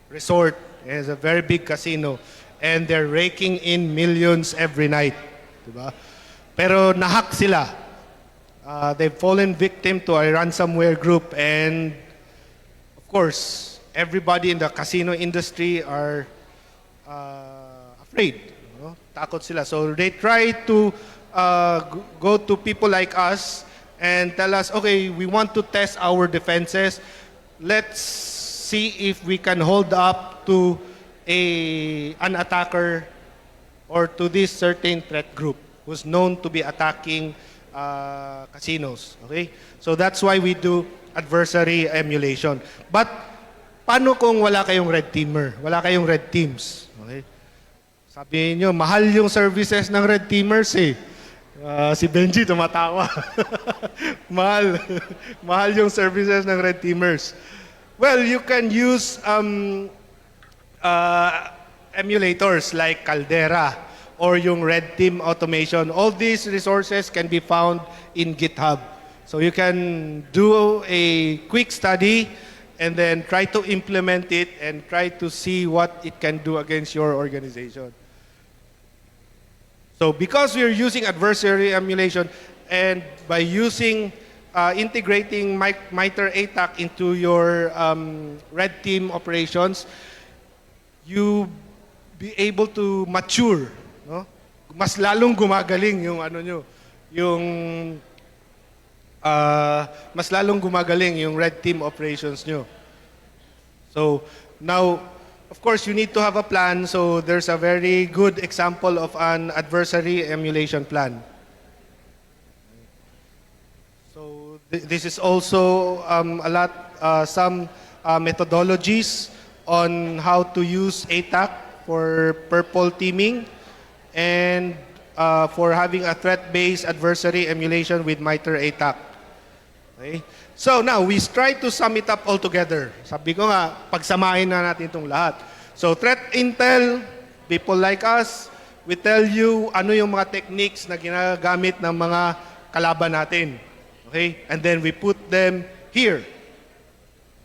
resort. It's a very big casino. And they're raking in millions every night. Di ba? Pero nahack sila. They've fallen victim to a ransomware group, and of course, everybody in the casino industry are afraid. No? Takot sila. So they try to go to people like us and tell us, okay, we want to test our defenses. Let's see if we can hold up to an attacker or to this certain threat group who's known to be attacking casinos. Okay? So that's why we do adversary emulation. But paano kung wala kayong red teamer? Wala kayong red teams? Okay? Sabihin nyo, mahal yung services ng red teamers eh. Si Benji tumatawa. mahal. mahal yung services ng red teamers. Well, you can use emulators like Caldera or yung red team automation. All these resources can be found in GitHub. So you can do a quick study and then try to implement it and try to see what it can do against your organization. So because we're using adversary emulation and by using integrating MITRE ATAC into your red team operations, you be able to mature, no? Mas lalong gumagaling yung ano nyo, yung mas lalong gumagaling yung red team operations nyo. So now, of course, you need to have a plan. So there's a very good example of an adversary emulation plan. So this is also some methodologies on how to use ATAC for purple teaming and for having a threat-based adversary emulation with MITRE ATAC. Okay? So now, we try to sum it up all together. Sabi ko nga, pagsamahin na natin itong lahat. So threat intel, people like us, we tell you ano yung mga techniques na ginagamit ng mga kalaban natin. Okay? And then we put them here.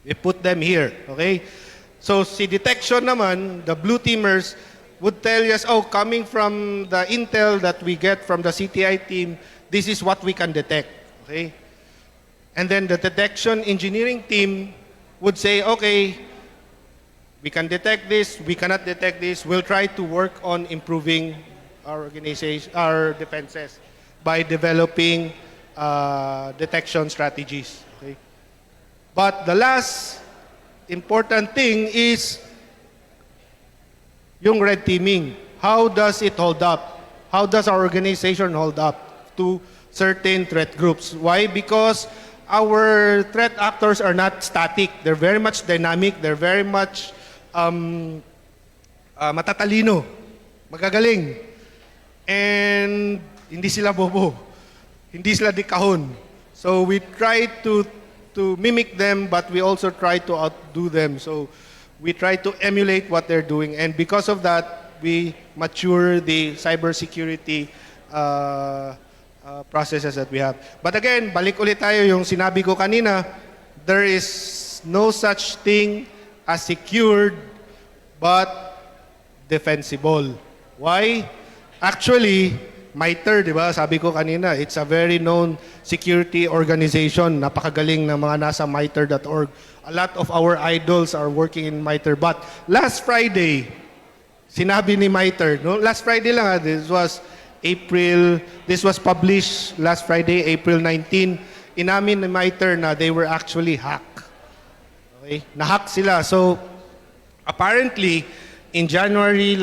We put them here. Okay? So si detection naman, the blue teamers would tell us, oh, coming from the intel that we get from the CTI team, this is what we can detect. Okay? And then the detection engineering team would say, okay, we can detect this, we cannot detect this. We'll try to work on improving our organization, our defenses by developing detection strategies. Okay? But the last important thing is yung red teaming. How does it hold up? How does our organization hold up to certain threat groups? Why? Because our threat actors are not static. They're very much dynamic. They're very much matatalino, magagaling. And hindi sila bobo. Hindi sila dikahon. So we try to mimic them, but we also try to outdo them. So we try to emulate what they're doing. And because of that, we mature the cybersecurity processes that we have. But again, balik ulit tayo yung sinabi ko kanina, there is no such thing as secured but defensible. Why? Actually, MITRE, di ba? Sabi ko kanina, it's a very known security organization. Napakagaling ng mga nasa MITRE.org. A lot of our idols are working in MITRE. But last Friday, sinabi ni MITRE, no? Last Friday lang, this was published last Friday, April 19. Inamin ni MITRE na they were actually hacked. Okay? Nahack sila. So, apparently, in January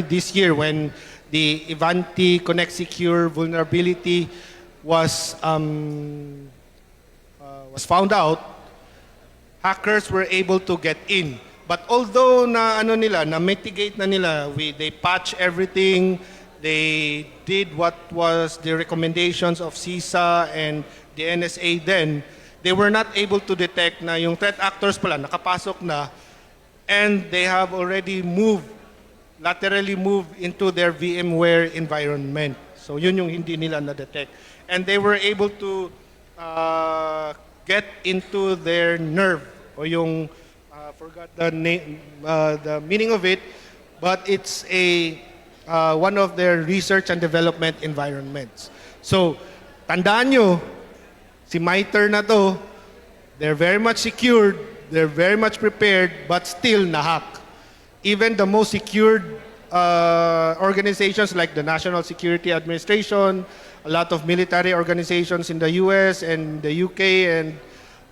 this year, when the Ivanti Connect Secure vulnerability was found out, hackers were able to get in. But although na mitigate na nila, they patch everything, they did what was the recommendations of CISA and the NSA then, they were not able to detect na yung threat actors pala nakapasok na and they have already laterally moved into their VMware environment. So yun yung hindi nila na-detect. And they were able to get into their nerve o yung forgot the name, the meaning of it, but it's one of their research and development environments. So, tandaan nyo, si MITRE na to, they're very much secured, they're very much prepared, but still nahack. Even the most secured organizations like the National Security Administration, a lot of military organizations in the US and the UK and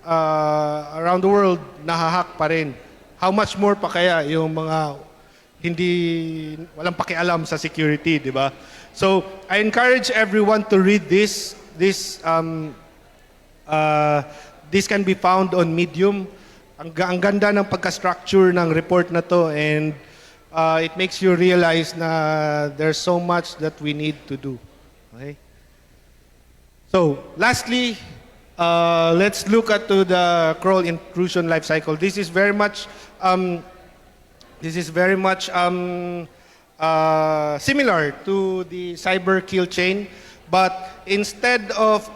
around the world, nahahack pa rin. How much more pa kaya yung mga walang pakialam sa security, di ba? So, I encourage everyone to read this. This can be found on Medium. Ang ganda ng pagka-structure ng report na to, and it makes you realize na there's so much that we need to do. Okay? So, lastly, let's look at to the crawl intrusion life cycle. This is very much similar to the cyber kill chain, but instead of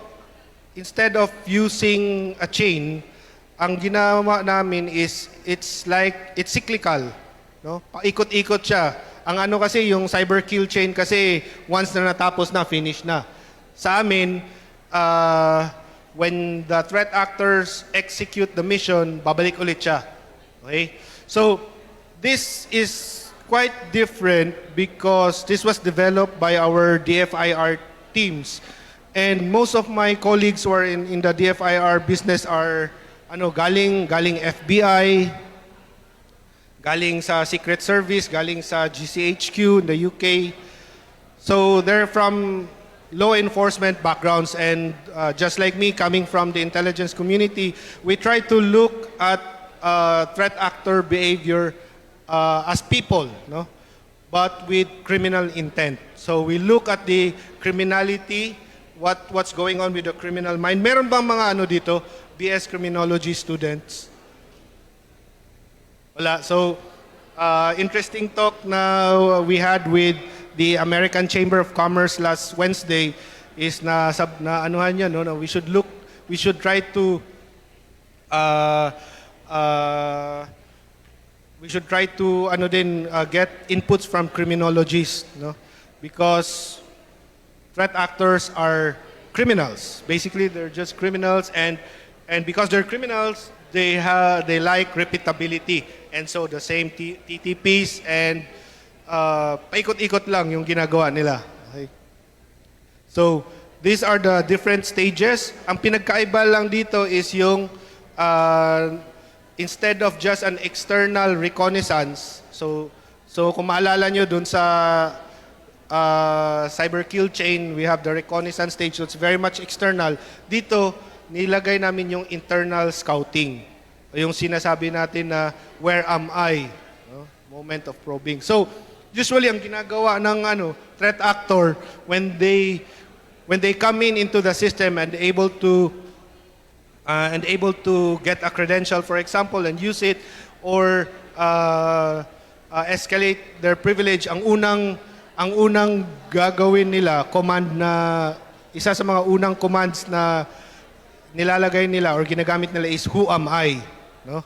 using a chain, ang ginawa namin is it's cyclical, no? Paikot-ikot siya. Ang ano kasi yung cyber kill chain kasi once na natapos na, finish na. Sa amin, when the threat actors execute the mission, babalik ulit siya. Okay? So, this is quite different because this was developed by our DFIR teams. And most of my colleagues who are in the DFIR business are galing FBI, galing sa Secret Service, galing sa GCHQ in the UK. So they're from law enforcement backgrounds, and just like me, coming from the intelligence community, we try to look at threat actor behavior as people, no? But with criminal intent. So we look at the criminality, what's going on with the criminal mind. Meron bang mga dito, BS criminology students? Wala. So interesting talk na we had with the American Chamber of Commerce last Wednesday is na anuhan niya, no, we should try to get inputs from criminologists, no, because threat actors are criminals. Basically, they're just criminals, and because they're criminals, they like repeatability, and so the same TTPs and paikot-ikot lang yung ginagawa nila. Okay. So these are the different stages. Ang pinagkaiba lang dito is yung instead of just an external reconnaissance. So kung maalala nyo dun sa cyber kill chain, we have the reconnaissance stage, so it's very much external. Dito, nilagay namin yung internal scouting. Yung sinasabi natin na, where am I? No? Moment of probing. So, usually, ang ginagawa ng threat actor, when they come into the system and able to get a credential, for example, and use it, or escalate their privilege, ang unang gagawin nila, isa sa mga unang commands na nilalagay nila or ginagamit nila is, who am I? No?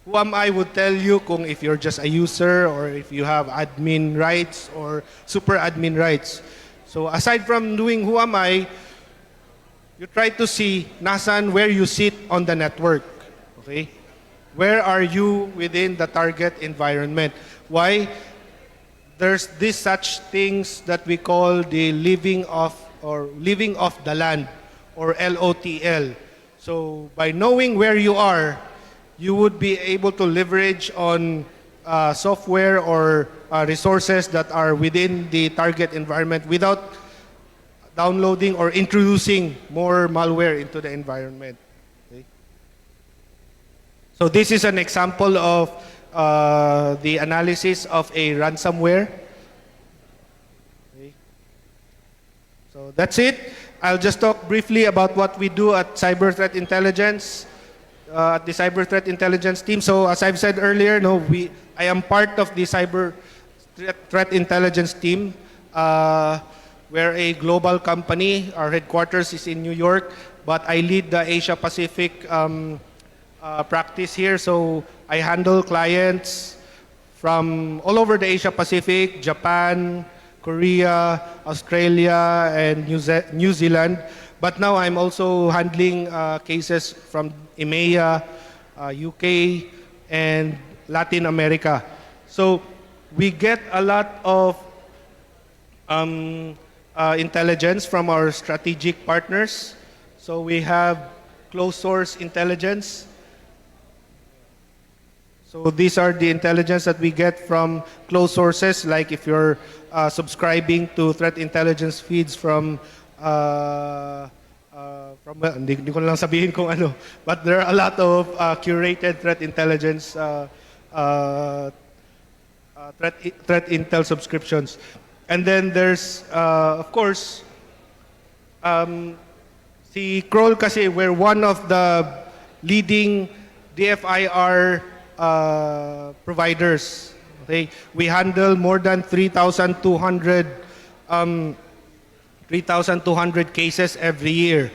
Who am I would tell you kung if you're just a user or if you have admin rights or super admin rights. So aside from doing who am I, you try to see where you sit on the network. Okay? Where are you within the target environment? Why? There's such things that we call the living off the land, or LOTL. So by knowing where you are, you would be able to leverage on software or resources that are within the target environment without downloading or introducing more malware into the environment. Okay? So this is an example of the analysis of a ransomware. Okay. So that's it. I'll just talk briefly about what we do at Cyber Threat Intelligence, at the Cyber Threat Intelligence team. So as I've said earlier, I am part of the Cyber Threat Intelligence team. We're a global company. Our headquarters is in New York, but I lead the Asia Pacific practice here. So I handle clients from all over the Asia Pacific, Japan, Korea, Australia, and New Zealand. But now I'm also handling cases from EMEA, UK, and Latin America. So we get a lot of intelligence from our strategic partners. So we have closed source intelligence. So these are the intelligence that we get from closed sources, like if you're subscribing to threat intelligence feeds hindi ko na lang sabihin kung ano, but there are a lot of curated threat intelligence uh, threat intel subscriptions. And then there's, of course, si Kroll kasi, we're one of the leading DFIR providers. Okay? We handle more than 3,200 cases every year.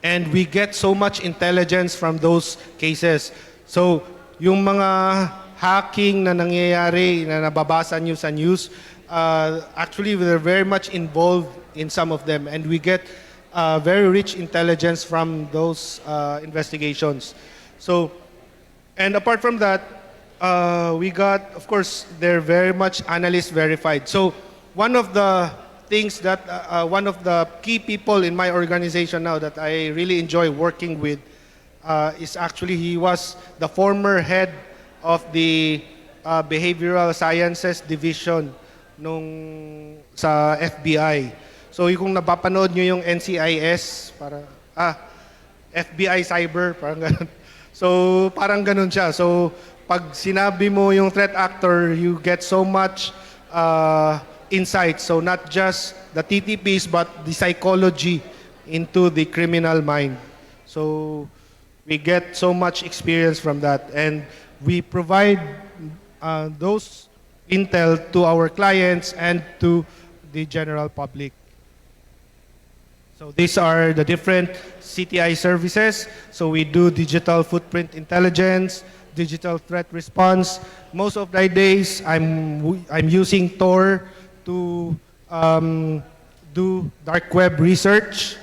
And we get so much intelligence from those cases. So, yung mga hacking na nangyayari, na nababasa nyo sa news, actually, we're very much involved in some of them. And we get very rich intelligence from those investigations. So, and apart from that, we got, of course, they're very much analyst verified. So, one of the things that, one of the key people in my organization now that I really enjoy working with is actually, he was the former head of the Behavioral Sciences Division sa FBI. So, kung napapanood nyo yung NCIS, FBI Cyber, parang ganun. So, parang ganun siya. So, pag sinabi mo yung threat actor, you get so much insight. So, not just the TTPs, but the psychology into the criminal mind. So, we get so much experience from that. And we provide those intel to our clients and to the general public. So these are the different CTI services. So we do digital footprint intelligence, digital threat response. Most of my days, I'm using Tor to do dark web research,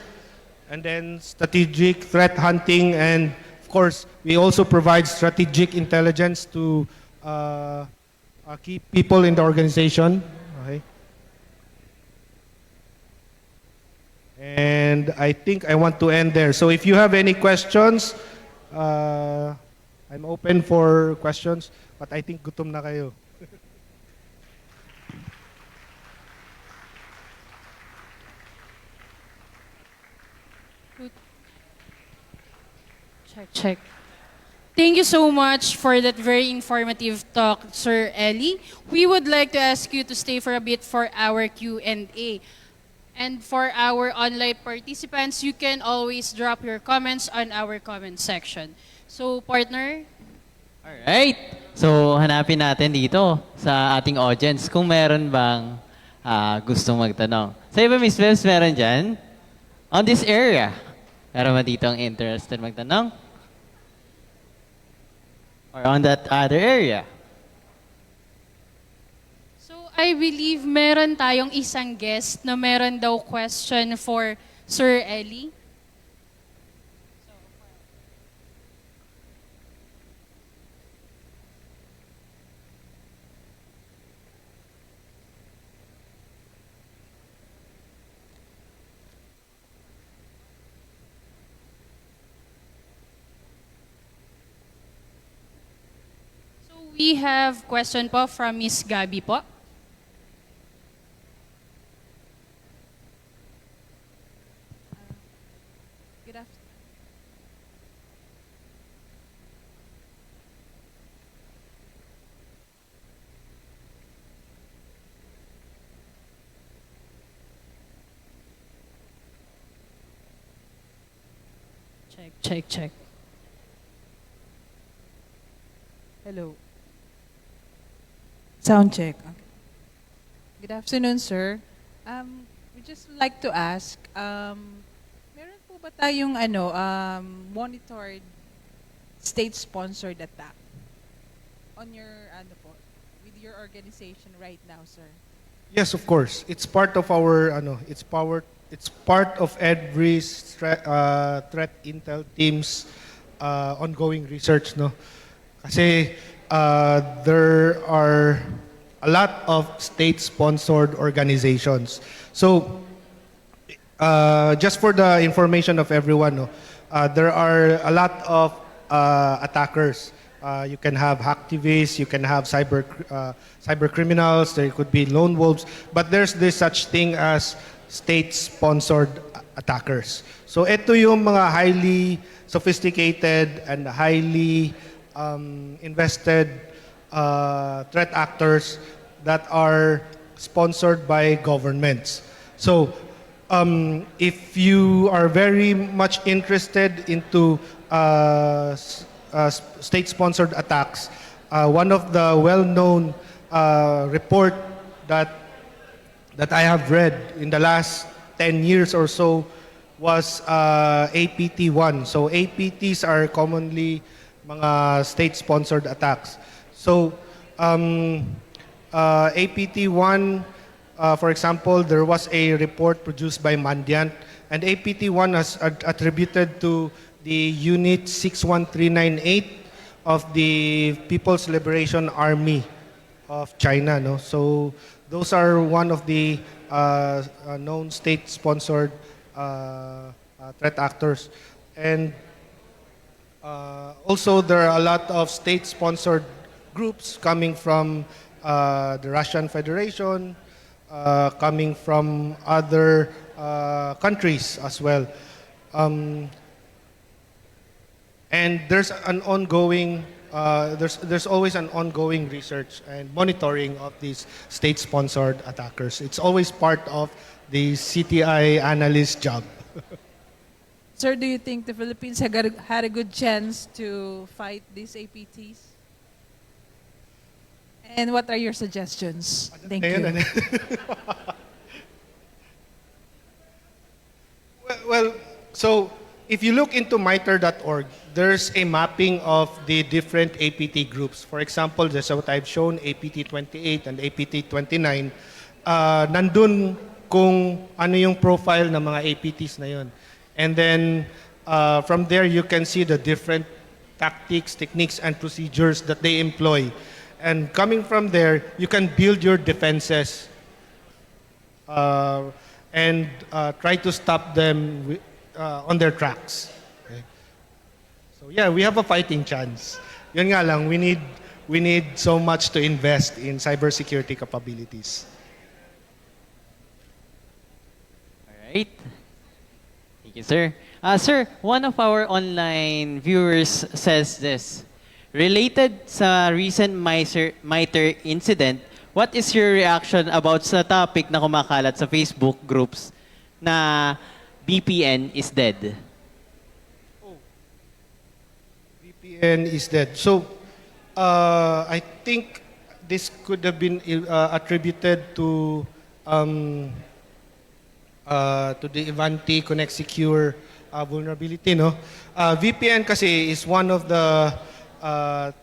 and then strategic threat hunting, and of course, we also provide strategic intelligence to key people in the organization. Okay. And I think I want to end there. So if you have any questions, I'm open for questions, but I think gutom na kayo. Check. Thank you so much for that very informative talk, Sir Ellie. We would like to ask you to stay for a bit for our Q&A. And for our online participants, you can always drop your comments on our comment section. So, partner? Alright. So, hanapin natin dito sa ating audience kung meron bang gustong magtanong. Sa iba, Miss Bebs, meron dyan? On this area. Meron ba dito ang interested magtanong? Or on that other area? I believe meron tayong isang guest na meron daw question for Sir Ellie. So we have question po from Miss Gabi po. Check. Hello. Sound check. Okay. Good afternoon, sir. We just like to ask, meron po ba tayong monitored state-sponsored attack on your with your organization right now, sir? Yes, of course. It's part of our it's part of every threat intel team's ongoing research, no. Kasi there are a lot of state-sponsored organizations. So just for the information of everyone, no, there are a lot of attackers. You can have hacktivists, you can have cyber criminals, there could be lone wolves, but there's this such thing as state-sponsored attackers. So ito yung mga highly sophisticated and highly invested threat actors that are sponsored by governments. So if you are very much interested into state-sponsored attacks, one of the well-known report that I have read in the last 10 years or so was APT-1. So APTs are commonly mga state-sponsored attacks. So APT-1, for example, there was a report produced by Mandiant, and APT-1 was attributed to the Unit 61398 of the People's Liberation Army of China. No? So those are one of the known state-sponsored threat actors. And also there are a lot of state-sponsored groups coming from the Russian Federation, coming from other countries as well. And there's an ongoing, there's always an ongoing research and monitoring of these state-sponsored attackers. It's always part of the CTI analyst job. Sir, do you think the Philippines had a good chance to fight these APTs? And what are your suggestions? Thank you. Well, so if you look into MITRE.org, there's a mapping of the different APT groups. For example, just what I've shown, APT 28 and APT 29, nandun kung ano yung profile ng mga APTs na yun. And then from there, you can see the different tactics, techniques, and procedures that they employ. And coming from there, you can build your defenses and try to stop them on their tracks. Okay. So yeah, we have a fighting chance. Yun nga lang, we need so much to invest in cybersecurity capabilities. All right. Thank you, sir. Sir, one of our online viewers says this. Related sa recent MITRE incident, what is your reaction about sa topic na kumakalat sa Facebook groups na VPN is dead? VPN is dead. So, I think this could have been attributed to the Ivanti Connect Secure vulnerability. No, VPN kasi is one of the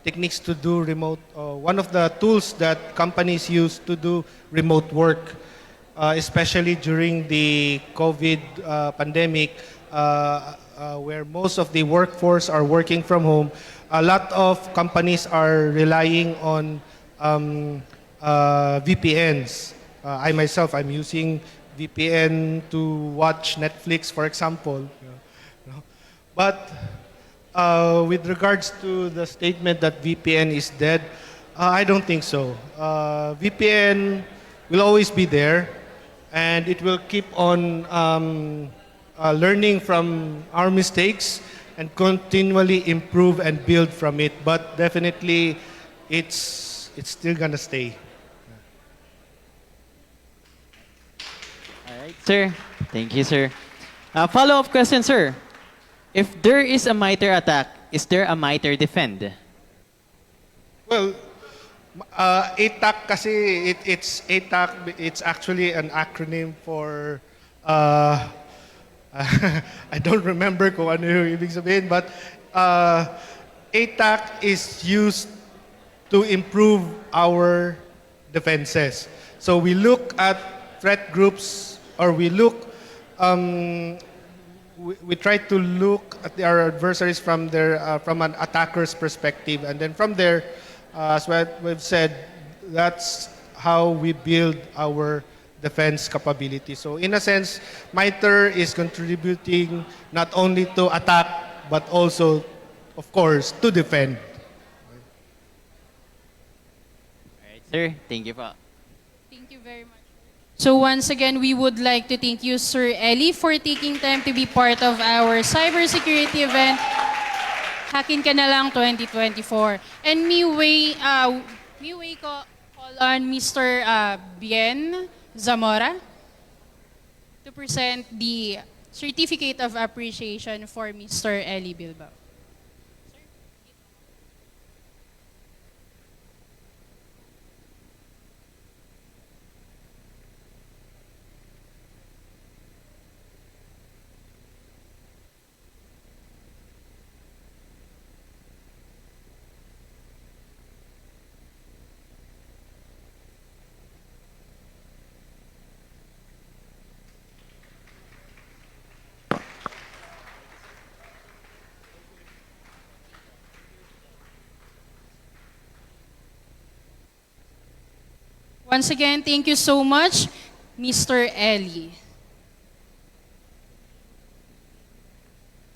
techniques to do remote. One of the tools that companies use to do remote work, especially during the COVID pandemic, where most of the workforce are working from home. A lot of companies are relying on VPNs. I myself, I'm using VPN to watch Netflix, for example. You know. But with regards to the statement that VPN is dead, I don't think so. VPN will always be there, and it will keep on learning from our mistakes and continually improve and build from it. But definitely, it's still gonna stay. All right, sir. Thank you, sir. Follow-up question, sir. If there is a MITRE attack, is there a MITRE defend? Well, ATAC kasi, it's ATAC, it's actually an acronym for, I don't remember kung ano yung ibig sabihin, but ATAC is used to improve our defenses. So we look at threat groups, or we look, we try to look at our adversaries from from an attacker's perspective, and then from there, as what we've said, that's how we build our defense capability. So in a sense, MITRE is contributing not only to attack, but also, of course, to defend. Alright, sir. Thank you po. Thank you very much. So once again, we would like to thank you, Sir Ellie, for taking time to be part of our cybersecurity event, Hackin ka na lang 2024. And may way ko call on Mr. Bien Zamora to present the Certificate of Appreciation for Mr. Ellie Bilbao. Once again, thank you so much, Mr. Ellie.